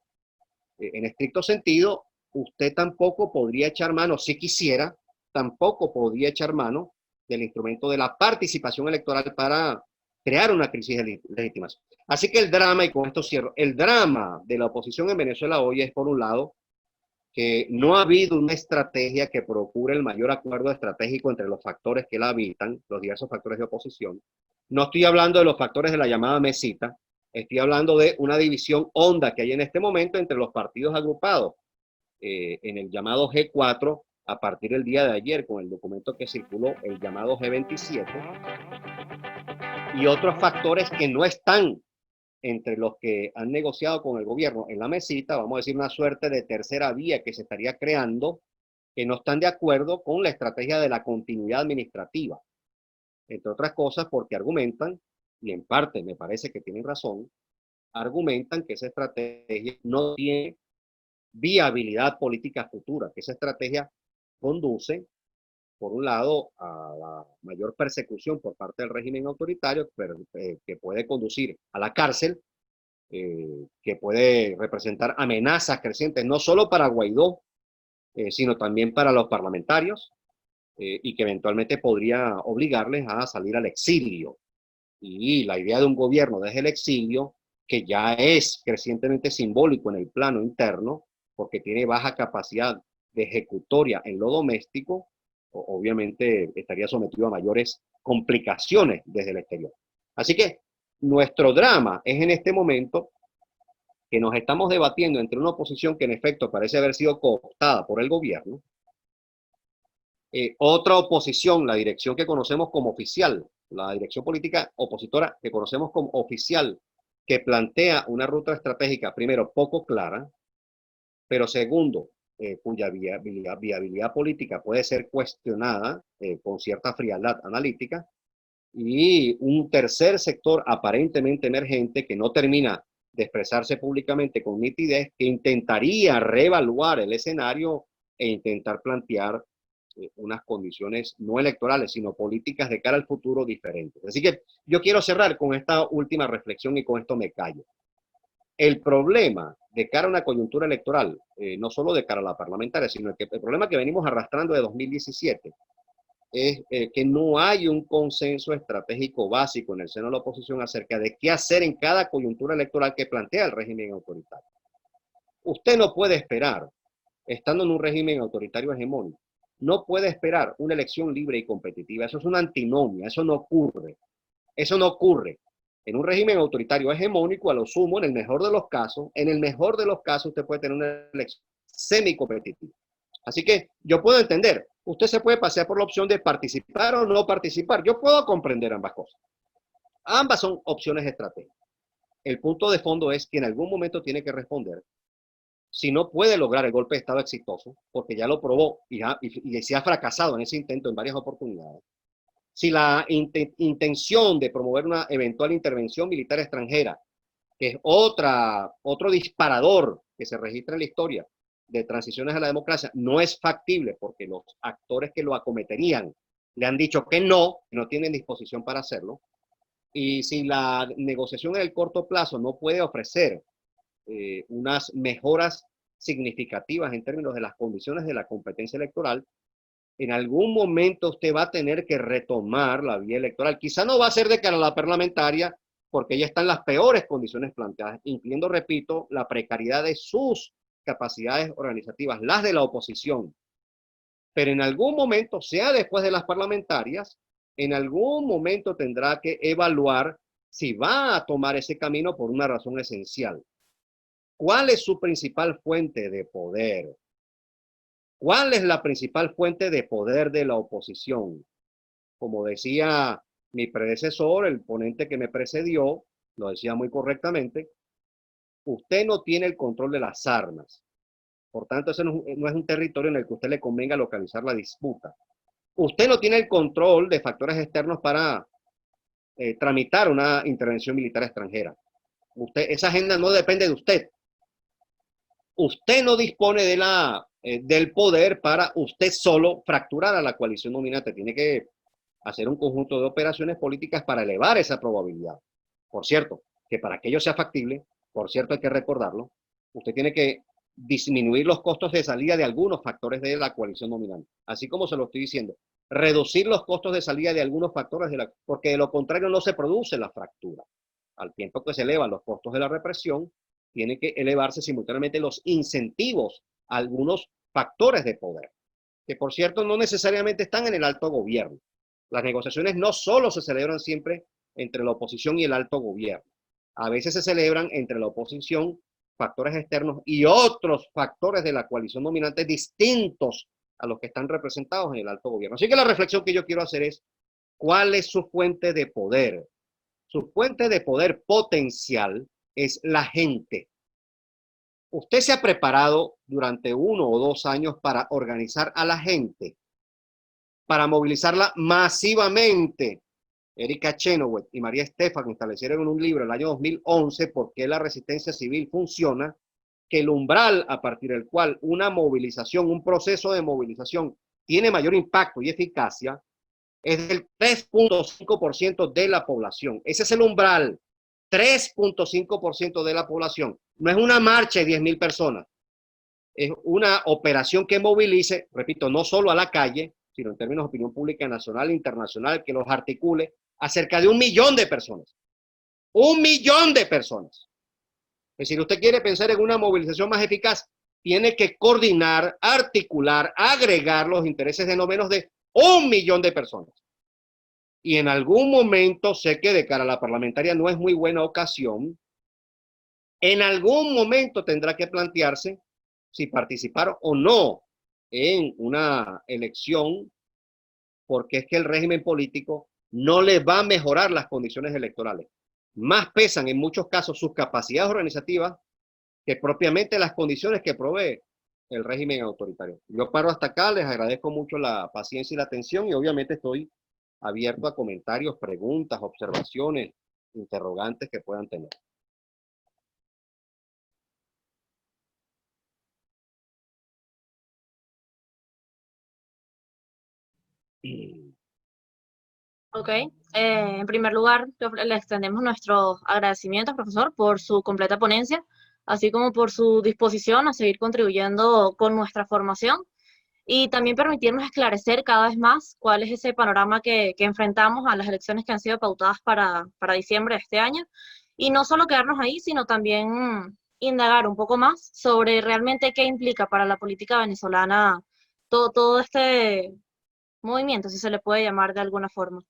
Speaker 2: en estricto sentido, usted tampoco podría echar mano, si quisiera, tampoco podría echar mano del instrumento de la participación electoral para crear una crisis de legitimación. Así que el drama, y con esto cierro, el drama de la oposición en Venezuela hoy es, por un lado, que no ha habido una estrategia que procure el mayor acuerdo estratégico entre los factores que la habitan, los diversos factores de oposición. No estoy hablando de los factores de la llamada mesita, estoy hablando de una división honda que hay en este momento entre los partidos agrupados en el llamado G4 a partir del día de ayer con el documento que circuló, el llamado G27, y otros factores que no están entre los que han negociado con el gobierno en la mesita, vamos a decir una suerte de tercera vía que se estaría creando, que no están de acuerdo con la estrategia de la continuidad administrativa. Entre otras cosas porque argumentan, y en parte me parece que tienen razón, argumentan que esa estrategia no tiene viabilidad política futura, que esa estrategia conduce, por un lado, a la mayor persecución por parte del régimen autoritario, pero, que puede conducir a la cárcel, que puede representar amenazas crecientes, no solo para Guaidó, sino también para los parlamentarios, y que eventualmente podría obligarles a salir al exilio. Y la idea de un gobierno desde el exilio, que ya es crecientemente simbólico en el plano interno, porque tiene baja capacidad de ejecutoria en lo doméstico, obviamente estaría sometido a mayores complicaciones desde el exterior. Así que nuestro drama es en este momento que nos estamos debatiendo entre una oposición que en efecto parece haber sido cooptada por el gobierno, otra oposición, la dirección que conocemos como oficial, la dirección política opositora que conocemos como oficial, que plantea una ruta estratégica, primero, poco clara, pero segundo, cuya viabilidad política puede ser cuestionada con cierta frialdad analítica, y un tercer sector aparentemente emergente que no termina de expresarse públicamente con nitidez, que intentaría reevaluar el escenario e intentar plantear unas condiciones no electorales, sino políticas de cara al futuro diferentes. Así que yo quiero cerrar con esta última reflexión y con esto me callo. El problema de cara a una coyuntura electoral, no solo de cara a la parlamentaria, sino el problema que venimos arrastrando de 2017, es que no hay un consenso estratégico básico en el seno de la oposición acerca de qué hacer en cada coyuntura electoral que plantea el régimen autoritario. Usted no puede esperar, estando en un régimen autoritario hegemónico, no puede esperar una elección libre y competitiva. Eso es una antinomia, eso no ocurre. Eso no ocurre. En un régimen autoritario hegemónico, a lo sumo, en el mejor de los casos, usted puede tener una elección semi-competitiva. Así que yo puedo entender, usted se puede pasear por la opción de participar o no participar. Yo puedo comprender ambas cosas. Ambas son opciones estratégicas. El punto de fondo es que en algún momento tiene que responder. Si no puede lograr el golpe de Estado exitoso, porque ya lo probó y se ha fracasado en ese intento en varias oportunidades, si la intención de promover una eventual intervención militar extranjera, que es otro disparador que se registra en la historia de transiciones a la democracia, no es factible porque los actores que lo acometerían le han dicho que no tienen disposición para hacerlo, y si la negociación en el corto plazo no puede ofrecer unas mejoras significativas en términos de las condiciones de la competencia electoral, en algún momento usted va a tener que retomar la vía electoral. Quizá no va a ser de cara a la parlamentaria, porque ya están las peores condiciones planteadas, incluyendo, repito, la precariedad de sus capacidades organizativas, las de la oposición. Pero en algún momento, sea después de las parlamentarias, en algún momento tendrá que evaluar si va a tomar ese camino por una razón esencial. ¿Cuál es su principal fuente de poder? ¿Cuál es la principal fuente de poder de la oposición? Como decía mi predecesor, el ponente que me precedió, lo decía muy correctamente, usted no tiene el control de las armas. Por tanto, ese no es un territorio en el que usted le convenga localizar la disputa. Usted no tiene el control de factores externos para tramitar una intervención militar extranjera. Esa agenda no depende de usted. Usted no dispone del poder para usted solo fracturar a la coalición dominante. Tiene que hacer un conjunto de operaciones políticas para elevar esa probabilidad. Por cierto, que para que ello sea factible, por cierto hay que recordarlo, usted tiene que disminuir los costos de salida de algunos factores de la coalición dominante. Así como se lo estoy diciendo, reducir los costos de salida de algunos factores, porque de lo contrario no se produce la fractura. Al tiempo que se elevan los costos de la represión, tiene que elevarse simultáneamente los incentivos a algunos factores de poder, que por cierto no necesariamente están en el alto gobierno. Las negociaciones no solo se celebran siempre entre la oposición y el alto gobierno. A veces se celebran entre la oposición, factores externos y otros factores de la coalición dominante distintos a los que están representados en el alto gobierno. Así que la reflexión que yo quiero hacer es, ¿cuál es su fuente de poder? Su fuente de poder potencial es la gente. Usted se ha preparado durante 1 o 2 años para organizar a la gente, para movilizarla masivamente. Erika Chenoweth y María Estefan establecieron en un libro en el año 2011 por qué la resistencia civil funciona, que el umbral a partir del cual una movilización, un proceso de movilización tiene mayor impacto y eficacia es del 3.5% de la población. Ese es el umbral, 3.5% de la población. No es una marcha de 10.000 personas, es una operación que movilice, repito, no solo a la calle, sino en términos de opinión pública nacional e internacional, que los articule a cerca de 1 millón de personas. 1 millón de personas. Es decir, usted quiere pensar en una movilización más eficaz, tiene que coordinar, articular, agregar los intereses de no menos de 1 millón de personas. Y en algún momento, sé que de cara a la parlamentaria no es muy buena ocasión, en algún momento tendrá que plantearse si participar o no en una elección, porque es que el régimen político no le va a mejorar las condiciones electorales. Más pesan en muchos casos sus capacidades organizativas que propiamente las condiciones que provee el régimen autoritario. Yo paro hasta acá, les agradezco mucho la paciencia y la atención y obviamente estoy abierto a comentarios, preguntas, observaciones, interrogantes que puedan tener.
Speaker 1: Ok, en primer lugar, le extendemos nuestros agradecimientos, profesor, por su completa ponencia, así como por su disposición a seguir contribuyendo con nuestra formación y también permitirnos esclarecer cada vez más cuál es ese panorama que enfrentamos a las elecciones que han sido pautadas para diciembre de este año. Y no solo quedarnos ahí, sino también indagar un poco más sobre realmente qué implica para la política venezolana todo este movimiento, si se le puede llamar de alguna forma.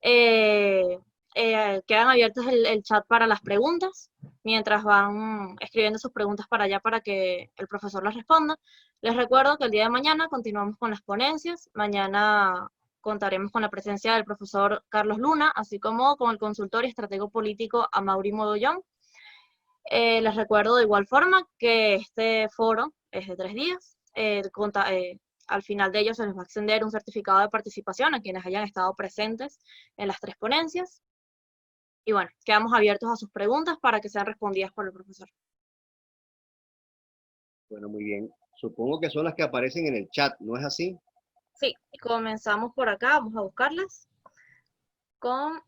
Speaker 1: Eh, Quedan abiertos el chat para las preguntas, mientras van escribiendo sus preguntas para allá para que el profesor las responda. Les recuerdo que el día de mañana continuamos con las ponencias. Mañana contaremos con la presencia del profesor Carlos Luna, así como con el consultor y estratego político Amaury Modollón. Les recuerdo de igual forma que este foro es de 3 días. Al final de ellos se les va a extender un certificado de participación a quienes hayan estado presentes en las 3 ponencias. Y bueno, quedamos abiertos a sus preguntas para que sean respondidas por el profesor.
Speaker 2: Bueno, muy bien. Supongo que son las que aparecen en el chat, ¿no es así?
Speaker 1: Sí, comenzamos por acá, vamos a buscarlas con...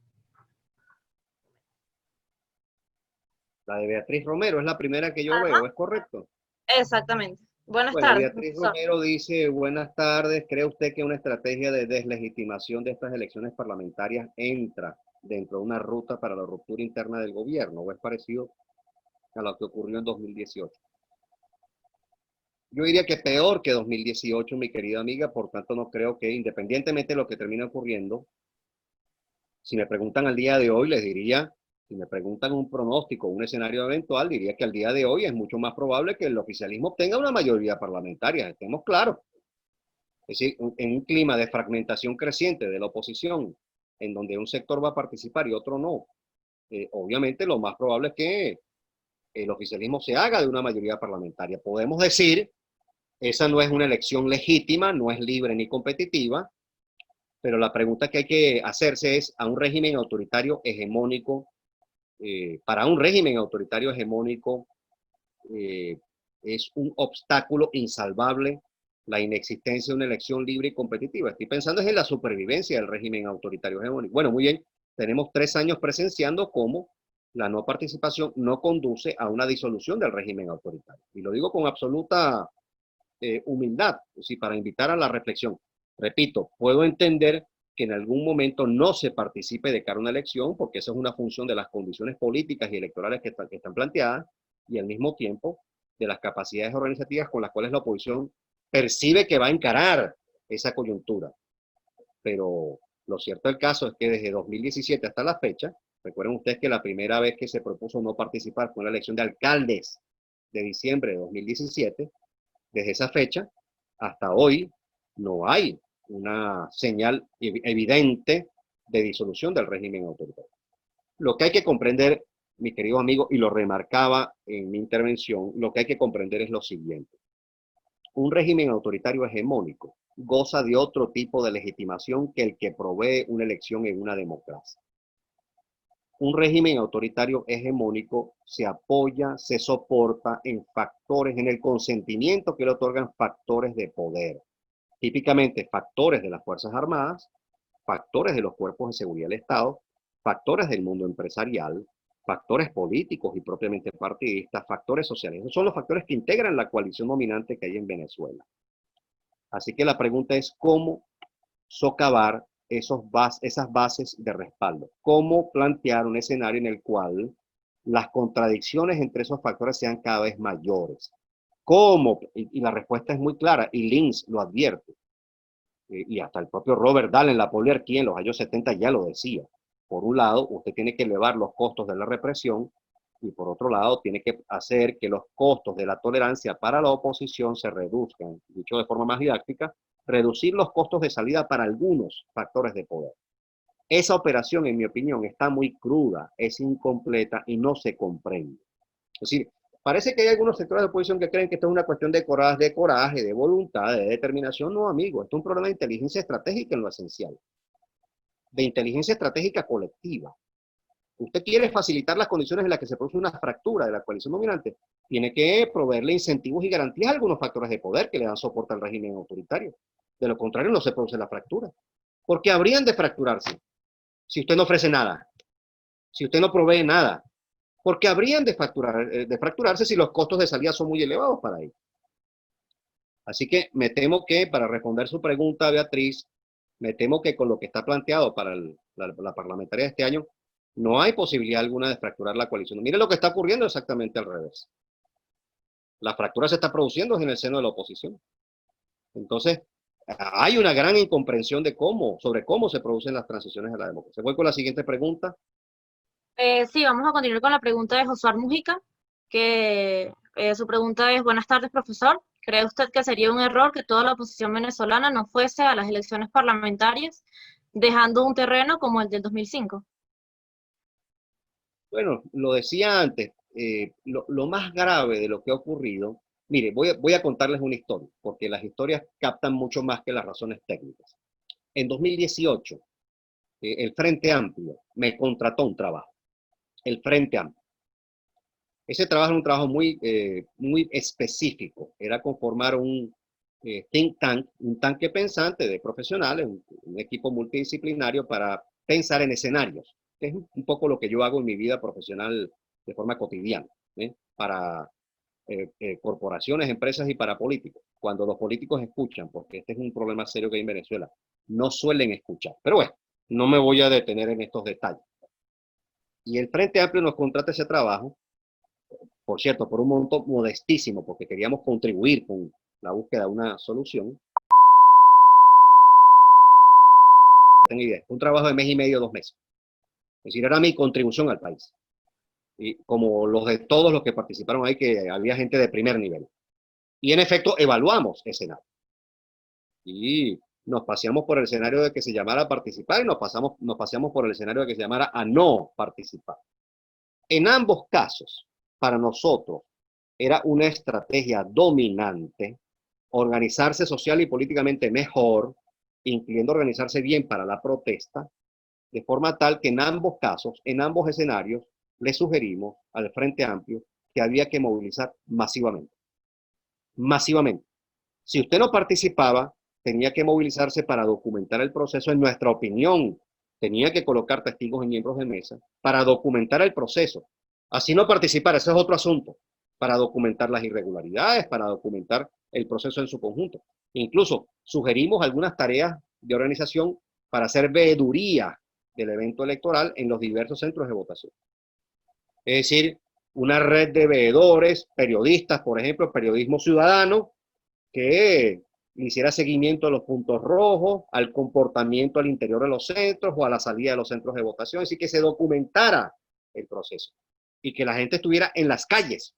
Speaker 2: La de Beatriz Romero es la primera que yo
Speaker 1: Ajá,
Speaker 2: veo, ¿es correcto?
Speaker 1: exactamente. Buenas
Speaker 2: Bueno,
Speaker 1: tardes,
Speaker 2: Beatriz
Speaker 1: profesor.
Speaker 2: Romero dice, buenas tardes, ¿cree usted que una estrategia de deslegitimación de estas elecciones parlamentarias entra dentro de una ruta para la ruptura interna del gobierno o es parecido a lo que ocurrió en 2018? Yo diría que peor que 2018, mi querida amiga, por tanto no creo que independientemente de lo que termine ocurriendo, si me preguntan al día de hoy, les diría, si me preguntan un pronóstico, un escenario eventual, diría que al día de hoy es mucho más probable que el oficialismo obtenga una mayoría parlamentaria, estemos claros. Es decir, en un clima de fragmentación creciente de la oposición, en donde un sector va a participar y otro no, obviamente lo más probable es que el oficialismo se haga de una mayoría parlamentaria. Podemos decir, esa no es una elección legítima, no es libre ni competitiva, pero la pregunta que hay que hacerse es a un régimen autoritario hegemónico, para un régimen autoritario hegemónico eh, es un obstáculo insalvable la inexistencia de una elección libre y competitiva. Estoy pensando en la supervivencia del régimen autoritario hegemónico. Bueno, muy bien, tenemos 3 años presenciando cómo la no participación no conduce a una disolución del régimen autoritario. Y lo digo con absoluta humildad, es decir, para invitar a la reflexión. Repito, puedo entender que en algún momento no se participe de cara a una elección, porque esa es una función de las condiciones políticas y electorales que están planteadas, y al mismo tiempo de las capacidades organizativas con las cuales la oposición percibe que va a encarar esa coyuntura. Pero lo cierto del caso es que desde 2017 hasta la fecha, recuerden ustedes que la primera vez que se propuso no participar fue en la elección de alcaldes de diciembre de 2017, desde esa fecha hasta hoy no hay una señal evidente de disolución del régimen autoritario. Lo que hay que comprender, mi querido amigo, y lo remarcaba en mi intervención, lo que hay que comprender es lo siguiente. Un régimen autoritario hegemónico goza de otro tipo de legitimación que el que provee una elección en una democracia. Un régimen autoritario hegemónico se apoya, se soporta en factores, en el consentimiento que le otorgan factores de poder, típicamente factores de las Fuerzas Armadas, factores de los cuerpos de seguridad del Estado, factores del mundo empresarial, factores políticos y propiamente partidistas, factores sociales. Esos son los factores que integran la coalición dominante que hay en Venezuela. Así que la pregunta es cómo socavar esas bases de respaldo. ¿Cómo plantear un escenario en el cual las contradicciones entre esos factores sean cada vez mayores? ¿Cómo? Y la respuesta es muy clara, y Linz lo advierte. Y hasta el propio Robert Dahl en la poliarquía en los años 70 ya lo decía. Por un lado, usted tiene que elevar los costos de la represión y por otro lado, tiene que hacer que los costos de la tolerancia para la oposición se reduzcan. Dicho de forma más didáctica, reducir los costos de salida para algunos factores de poder. Esa operación, en mi opinión, está muy cruda, es incompleta y no se comprende. Es decir, parece que hay algunos sectores de oposición que creen que esto es una cuestión de coraje, de voluntad, de determinación. No, amigo, esto es un problema de inteligencia estratégica en lo esencial, de inteligencia estratégica colectiva. Usted quiere facilitar las condiciones en las que se produce una fractura de la coalición dominante, tiene que proveerle incentivos y garantías a algunos factores de poder que le dan soporte al régimen autoritario. De lo contrario, no se produce la fractura. Porque habrían de fracturarse si usted no ofrece nada, si usted no provee nada, porque habrían de fracturarse si los costos de salida son muy elevados para ellos. Así que me temo que, para responder su pregunta, Beatriz, me temo que con lo que está planteado para la parlamentaria de este año, no hay posibilidad alguna de fracturar la coalición. Mire lo que está ocurriendo exactamente al revés. La fractura se está produciendo en el seno de la oposición. Entonces, hay una gran incomprensión sobre cómo se producen las transiciones a la democracia. Voy con la siguiente pregunta.
Speaker 1: Sí, vamos a continuar con la pregunta de Josué Mujica, que su pregunta es: buenas tardes, profesor. ¿Cree usted que sería un error que toda la oposición venezolana no fuese a las elecciones parlamentarias, dejando un terreno como el del 2005?
Speaker 2: Bueno, lo decía antes, lo más grave de lo que ha ocurrido, mire, voy a contarles una historia, porque las historias captan mucho más que las razones técnicas. En 2018, el Frente Amplio me contrató un trabajo, el Frente Amplio. Ese trabajo era un trabajo muy específico, era conformar un think tank, un tanque pensante de profesionales, un equipo multidisciplinario para pensar en escenarios. Es un poco lo que yo hago en mi vida profesional de forma cotidiana, para corporaciones, empresas y para políticos. Cuando los políticos escuchan, porque este es un problema serio que hay en Venezuela, no suelen escuchar. Pero bueno, no me voy a detener en estos detalles. Y el Frente Amplio nos contrata ese trabajo, por cierto, por un monto modestísimo, porque queríamos contribuir con la búsqueda de una solución. Tengo idea, un trabajo de mes y medio, 2 meses. Es decir, era mi contribución al país. Y como los de todos los que participaron ahí, que había gente de primer nivel. Y en efecto, evaluamos escenario. Y nos paseamos por el escenario de que se llamara a participar y nos paseamos por el escenario de que se llamara a no participar. En ambos casos, para nosotros, era una estrategia dominante organizarse social y políticamente mejor, incluyendo organizarse bien para la protesta, de forma tal que en ambos casos, en ambos escenarios, le sugerimos al Frente Amplio que había que movilizar masivamente. Masivamente. Si usted no participaba, tenía que movilizarse para documentar el proceso, en nuestra opinión. Tenía que colocar testigos y miembros de mesa para documentar el proceso. Así no participar, ese es otro asunto. Para documentar las irregularidades, para documentar el proceso en su conjunto. Incluso sugerimos algunas tareas de organización para hacer veeduría del evento electoral en los diversos centros de votación. Es decir, una red de veedores, periodistas, por ejemplo, periodismo ciudadano, que hiciera seguimiento a los puntos rojos, al comportamiento al interior de los centros o a la salida de los centros de votación, así que se documentara el proceso y que la gente estuviera en las calles.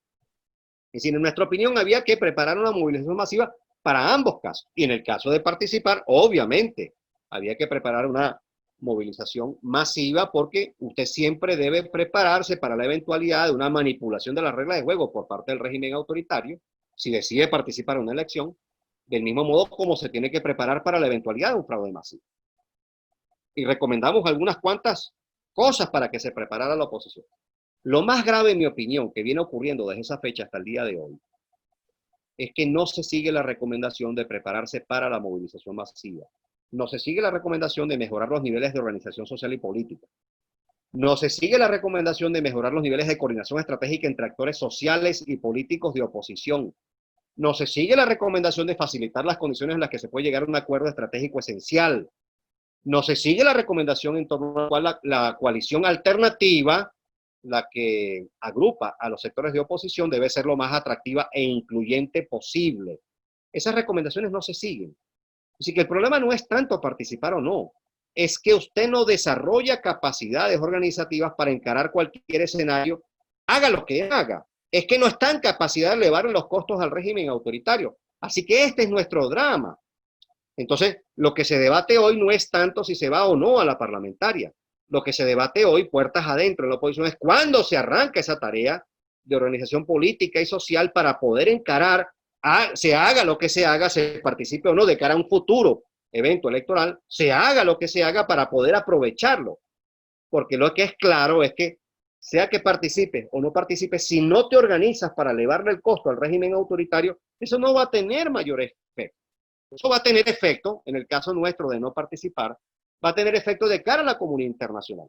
Speaker 2: Es decir, en nuestra opinión había que preparar una movilización masiva para ambos casos. Y en el caso de participar, obviamente, había que preparar una movilización masiva porque usted siempre debe prepararse para la eventualidad de una manipulación de las reglas de juego por parte del régimen autoritario si decide participar en una elección, del mismo modo como se tiene que preparar para la eventualidad de un fraude masivo. Y recomendamos algunas cuantas cosas para que se preparara la oposición. Lo más grave, en mi opinión, que viene ocurriendo desde esa fecha hasta el día de hoy, es que no se sigue la recomendación de prepararse para la movilización masiva. No se sigue la recomendación de mejorar los niveles de organización social y política. No se sigue la recomendación de mejorar los niveles de coordinación estratégica entre actores sociales y políticos de oposición. No se sigue la recomendación de facilitar las condiciones en las que se puede llegar a un acuerdo estratégico esencial. No se sigue la recomendación en torno a la cual la coalición alternativa, la que agrupa a los sectores de oposición, debe ser lo más atractiva e incluyente posible. Esas recomendaciones no se siguen. Así que el problema no es tanto participar o no, es que usted no desarrolla capacidades organizativas para encarar cualquier escenario, haga lo que haga. Es que no está en capacidad de elevar los costos al régimen autoritario. Así que este es nuestro drama. Entonces, lo que se debate hoy no es tanto si se va o no a la parlamentaria. Lo que se debate hoy, puertas adentro en la oposición, es cuándo se arranca esa tarea de organización política y social para poder encarar, se haga lo que se haga, se participe o no de cara a un futuro evento electoral, se haga lo que se haga para poder aprovecharlo. Porque lo que es claro es que, sea que participes o no participes, si no te organizas para elevarle el costo al régimen autoritario, eso no va a tener mayor efecto. Eso va a tener efecto, en el caso nuestro de no participar, va a tener efecto de cara a la comunidad internacional.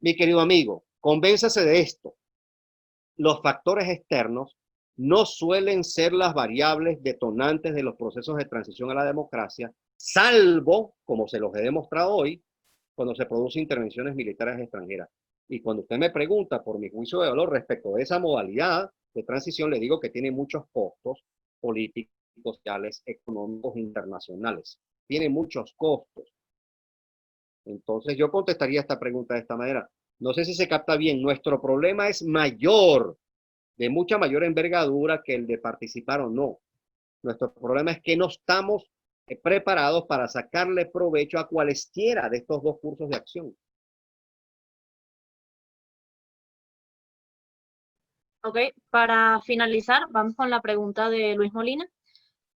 Speaker 2: Mi querido amigo, convénzase de esto. Los factores externos no suelen ser las variables detonantes de los procesos de transición a la democracia, salvo, como se los he demostrado hoy, cuando se producen intervenciones militares extranjeras. Y cuando usted me pregunta por mi juicio de valor respecto de esa modalidad de transición, le digo que tiene muchos costos políticos, sociales, económicos, internacionales. Tiene muchos costos. Entonces yo contestaría esta pregunta de esta manera. No sé si se capta bien. Nuestro problema es mayor, de mucha mayor envergadura que el de participar o no. Nuestro problema es que no estamos preparados para sacarle provecho a cualesquiera de estos dos cursos de acción.
Speaker 1: Ok, para finalizar, vamos con la pregunta de Luis Molina.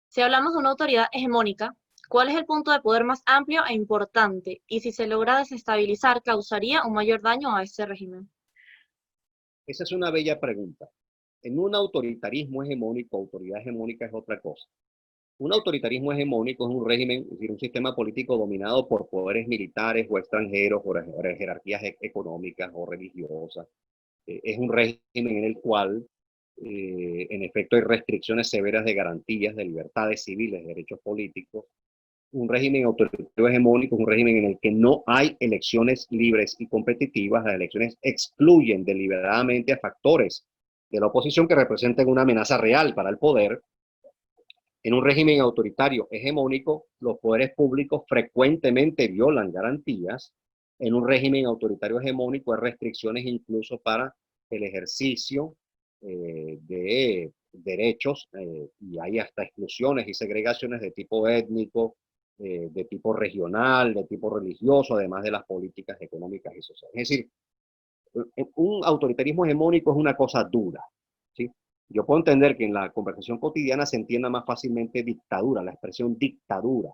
Speaker 1: Si hablamos de una autoridad hegemónica, ¿cuál es el punto de poder más amplio e importante? Y si se logra desestabilizar, ¿causaría un mayor daño a ese régimen?
Speaker 2: Esa es una bella pregunta. En un autoritarismo hegemónico, autoridad hegemónica es otra cosa. Un autoritarismo hegemónico es un régimen, es decir, un sistema político dominado por poderes militares o extranjeros, por jerarquías económicas o religiosas. Es un régimen en el cual, en efecto, hay restricciones severas de garantías de libertades civiles, de derechos políticos. Un régimen autoritario hegemónico es un régimen en el que no hay elecciones libres y competitivas. Las elecciones excluyen deliberadamente a factores de la oposición que representen una amenaza real para el poder. En un régimen autoritario hegemónico, los poderes públicos frecuentemente violan garantías. En un régimen autoritario hegemónico hay restricciones incluso para el ejercicio de derechos y hay hasta exclusiones y segregaciones de tipo étnico, de tipo regional, de tipo religioso, además de las políticas económicas y sociales. Es decir, un autoritarismo hegemónico es una cosa dura, ¿sí? Yo puedo entender que en la conversación cotidiana se entienda más fácilmente dictadura, la expresión dictadura,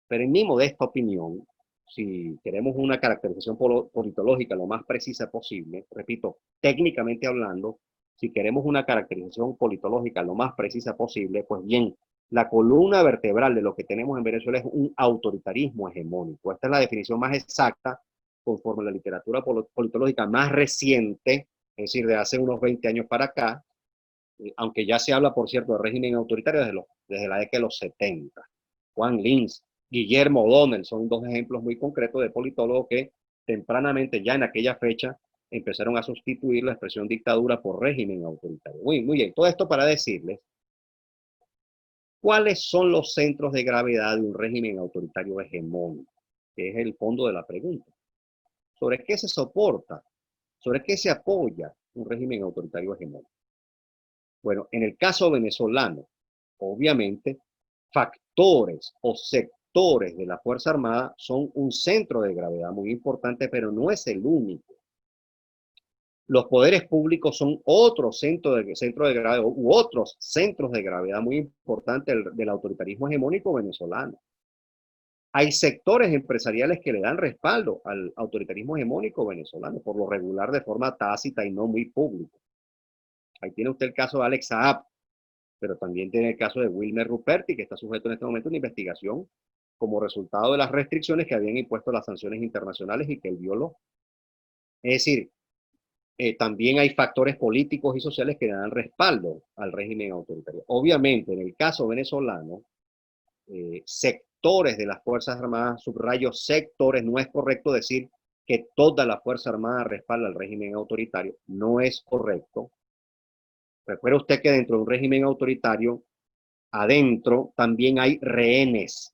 Speaker 2: pero en mi modesta opinión, si queremos una caracterización politológica lo más precisa posible, repito, técnicamente hablando, si queremos una caracterización politológica lo más precisa posible, pues bien, la columna vertebral de lo que tenemos en Venezuela es un autoritarismo hegemónico. Esta es la definición más exacta conforme a la literatura politológica más reciente, es decir, de hace unos 20 años para acá, aunque ya se habla, por cierto, de régimen autoritario desde la década de los 70. Juan Linz, Guillermo O'Donnell son dos ejemplos muy concretos de politólogos que tempranamente, ya en aquella fecha, empezaron a sustituir la expresión dictadura por régimen autoritario. Muy bien, todo esto para decirles cuáles son los centros de gravedad de un régimen autoritario hegemónico, que es el fondo de la pregunta. ¿Sobre qué se soporta? ¿Sobre qué se apoya un régimen autoritario hegemónico? Bueno, en el caso venezolano, obviamente, factores o sectores de la Fuerza Armada son un centro de gravedad muy importante, pero no es el único. Los poderes públicos son otro centro de gravedad u otros centros de gravedad muy importantes del autoritarismo hegemónico venezolano. Hay sectores empresariales que le dan respaldo al autoritarismo hegemónico venezolano, por lo regular de forma tácita y no muy pública. Ahí tiene usted el caso de Alex Saab, pero también tiene el caso de Wilmer Ruperti, que está sujeto en este momento a una investigación como resultado de las restricciones que habían impuesto las sanciones internacionales y que él violó. Es decir, también hay factores políticos y sociales que dan respaldo al régimen autoritario. Obviamente, en el caso venezolano, sectores de las Fuerzas Armadas, subrayo sectores, no es correcto decir que toda la Fuerza Armada respalda al régimen autoritario, no es correcto. Recuerde usted que dentro de un régimen autoritario, adentro también hay rehenes.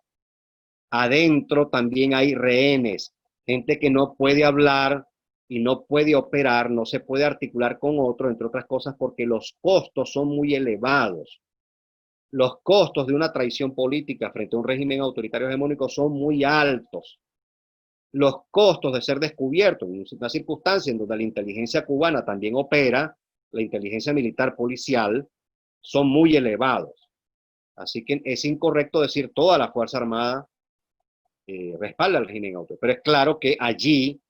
Speaker 2: Adentro también hay rehenes. Gente que no puede hablar y no puede operar, no se puede articular con otro, entre otras cosas, porque los costos son muy elevados. Los costos de una traición política frente a un régimen autoritario hegemónico son muy altos. Los costos de ser descubierto en una circunstancia en donde la inteligencia cubana también opera, la inteligencia militar policial, son muy elevados. Así que es incorrecto decir toda la Fuerza Armada respalda al régimen autoritario. Pero es claro que allí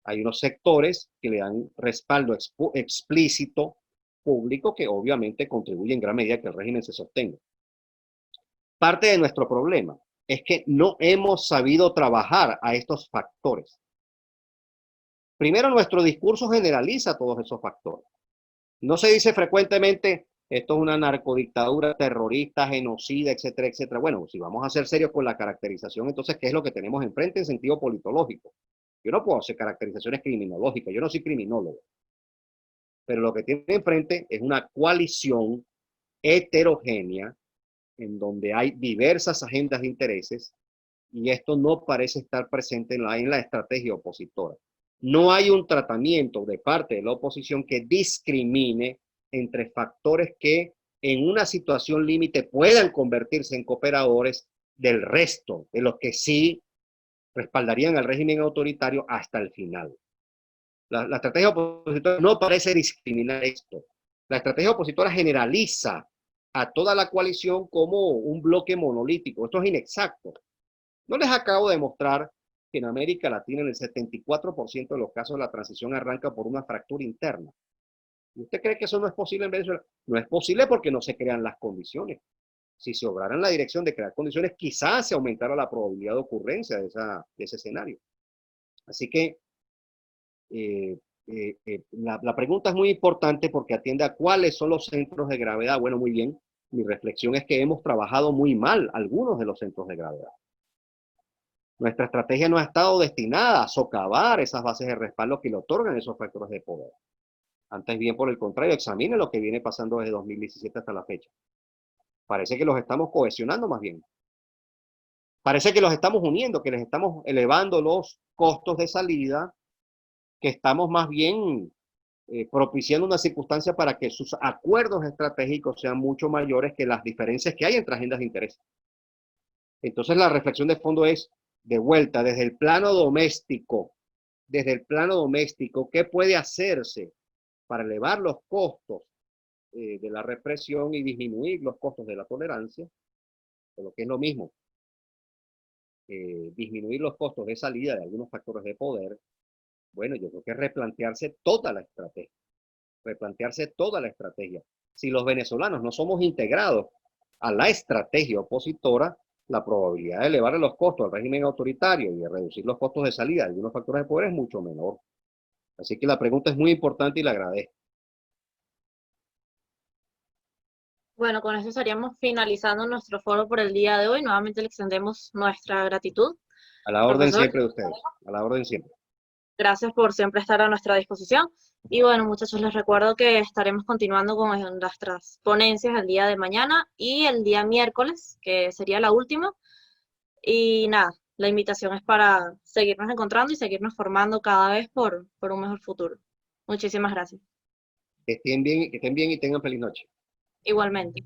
Speaker 2: hay unos sectores que le dan respaldo explícito público que obviamente contribuye en gran medida a que el régimen se sostenga. Parte de nuestro problema es que no hemos sabido trabajar a estos factores. Primero, nuestro discurso generaliza todos esos factores. No se dice frecuentemente, esto es una narcodictadura terrorista, genocida, etcétera, etcétera. Bueno, si vamos a ser serios con la caracterización, entonces, ¿qué es lo que tenemos enfrente en sentido politológico? Yo no puedo hacer caracterizaciones criminológicas, yo no soy criminólogo. Pero lo que tiene enfrente es una coalición heterogénea en donde hay diversas agendas de intereses y esto no parece estar presente en la estrategia opositora. No hay un tratamiento de parte de la oposición que discrimine entre factores que en una situación límite puedan convertirse en cooperadores del resto, de los que sí respaldarían al régimen autoritario hasta el final. La estrategia opositora no parece discriminar esto. La estrategia opositora generaliza a toda la coalición como un bloque monolítico. Esto es inexacto. No les acabo de mostrar que en América Latina en el 74% de los casos la transición arranca por una fractura interna. ¿Y usted cree que eso no es posible en Venezuela? No es posible porque no se crean las condiciones. Si se obrara en la dirección de crear condiciones, quizás se aumentara la probabilidad de ocurrencia de ese escenario. Así que la pregunta es muy importante porque atiende a cuáles son los centros de gravedad. Bueno, muy bien. Mi reflexión es que hemos trabajado muy mal algunos de los centros de gravedad. Nuestra estrategia no ha estado destinada a socavar esas bases de respaldo que le otorgan esos factores de poder. Antes bien, por el contrario, examinen lo que viene pasando desde 2017 hasta la fecha. Parece que los estamos cohesionando más bien. Parece que los estamos uniendo, que les estamos elevando los costos de salida, que estamos más bien propiciando una circunstancia para que sus acuerdos estratégicos sean mucho mayores que las diferencias que hay entre agendas de interés. Entonces la reflexión de fondo es, de vuelta, desde el plano doméstico, ¿qué puede hacerse para elevar los costos de la represión y disminuir los costos de la tolerancia? O lo que es lo mismo, disminuir los costos de salida de algunos factores de poder. Bueno, yo creo que replantearse toda la estrategia. Si los venezolanos no somos integrados a la estrategia opositora, la probabilidad de elevar los costos al régimen autoritario y de reducir los costos de salida de algunos factores de poder es mucho menor. Así que la pregunta es muy importante y la agradezco.
Speaker 1: Bueno, con eso estaríamos finalizando nuestro foro por el día de hoy. Nuevamente le extendemos nuestra gratitud.
Speaker 2: A la orden
Speaker 1: Profesor,
Speaker 2: siempre de ustedes. A la orden siempre.
Speaker 1: gracias por siempre estar a nuestra disposición. Y bueno, muchachos, les recuerdo que estaremos continuando con nuestras ponencias el día de mañana y el día miércoles, que sería la última. Y nada, la invitación es para seguirnos encontrando y seguirnos formando cada vez por un mejor futuro. Muchísimas gracias.
Speaker 2: Que estén bien y tengan feliz noche.
Speaker 1: Igualmente.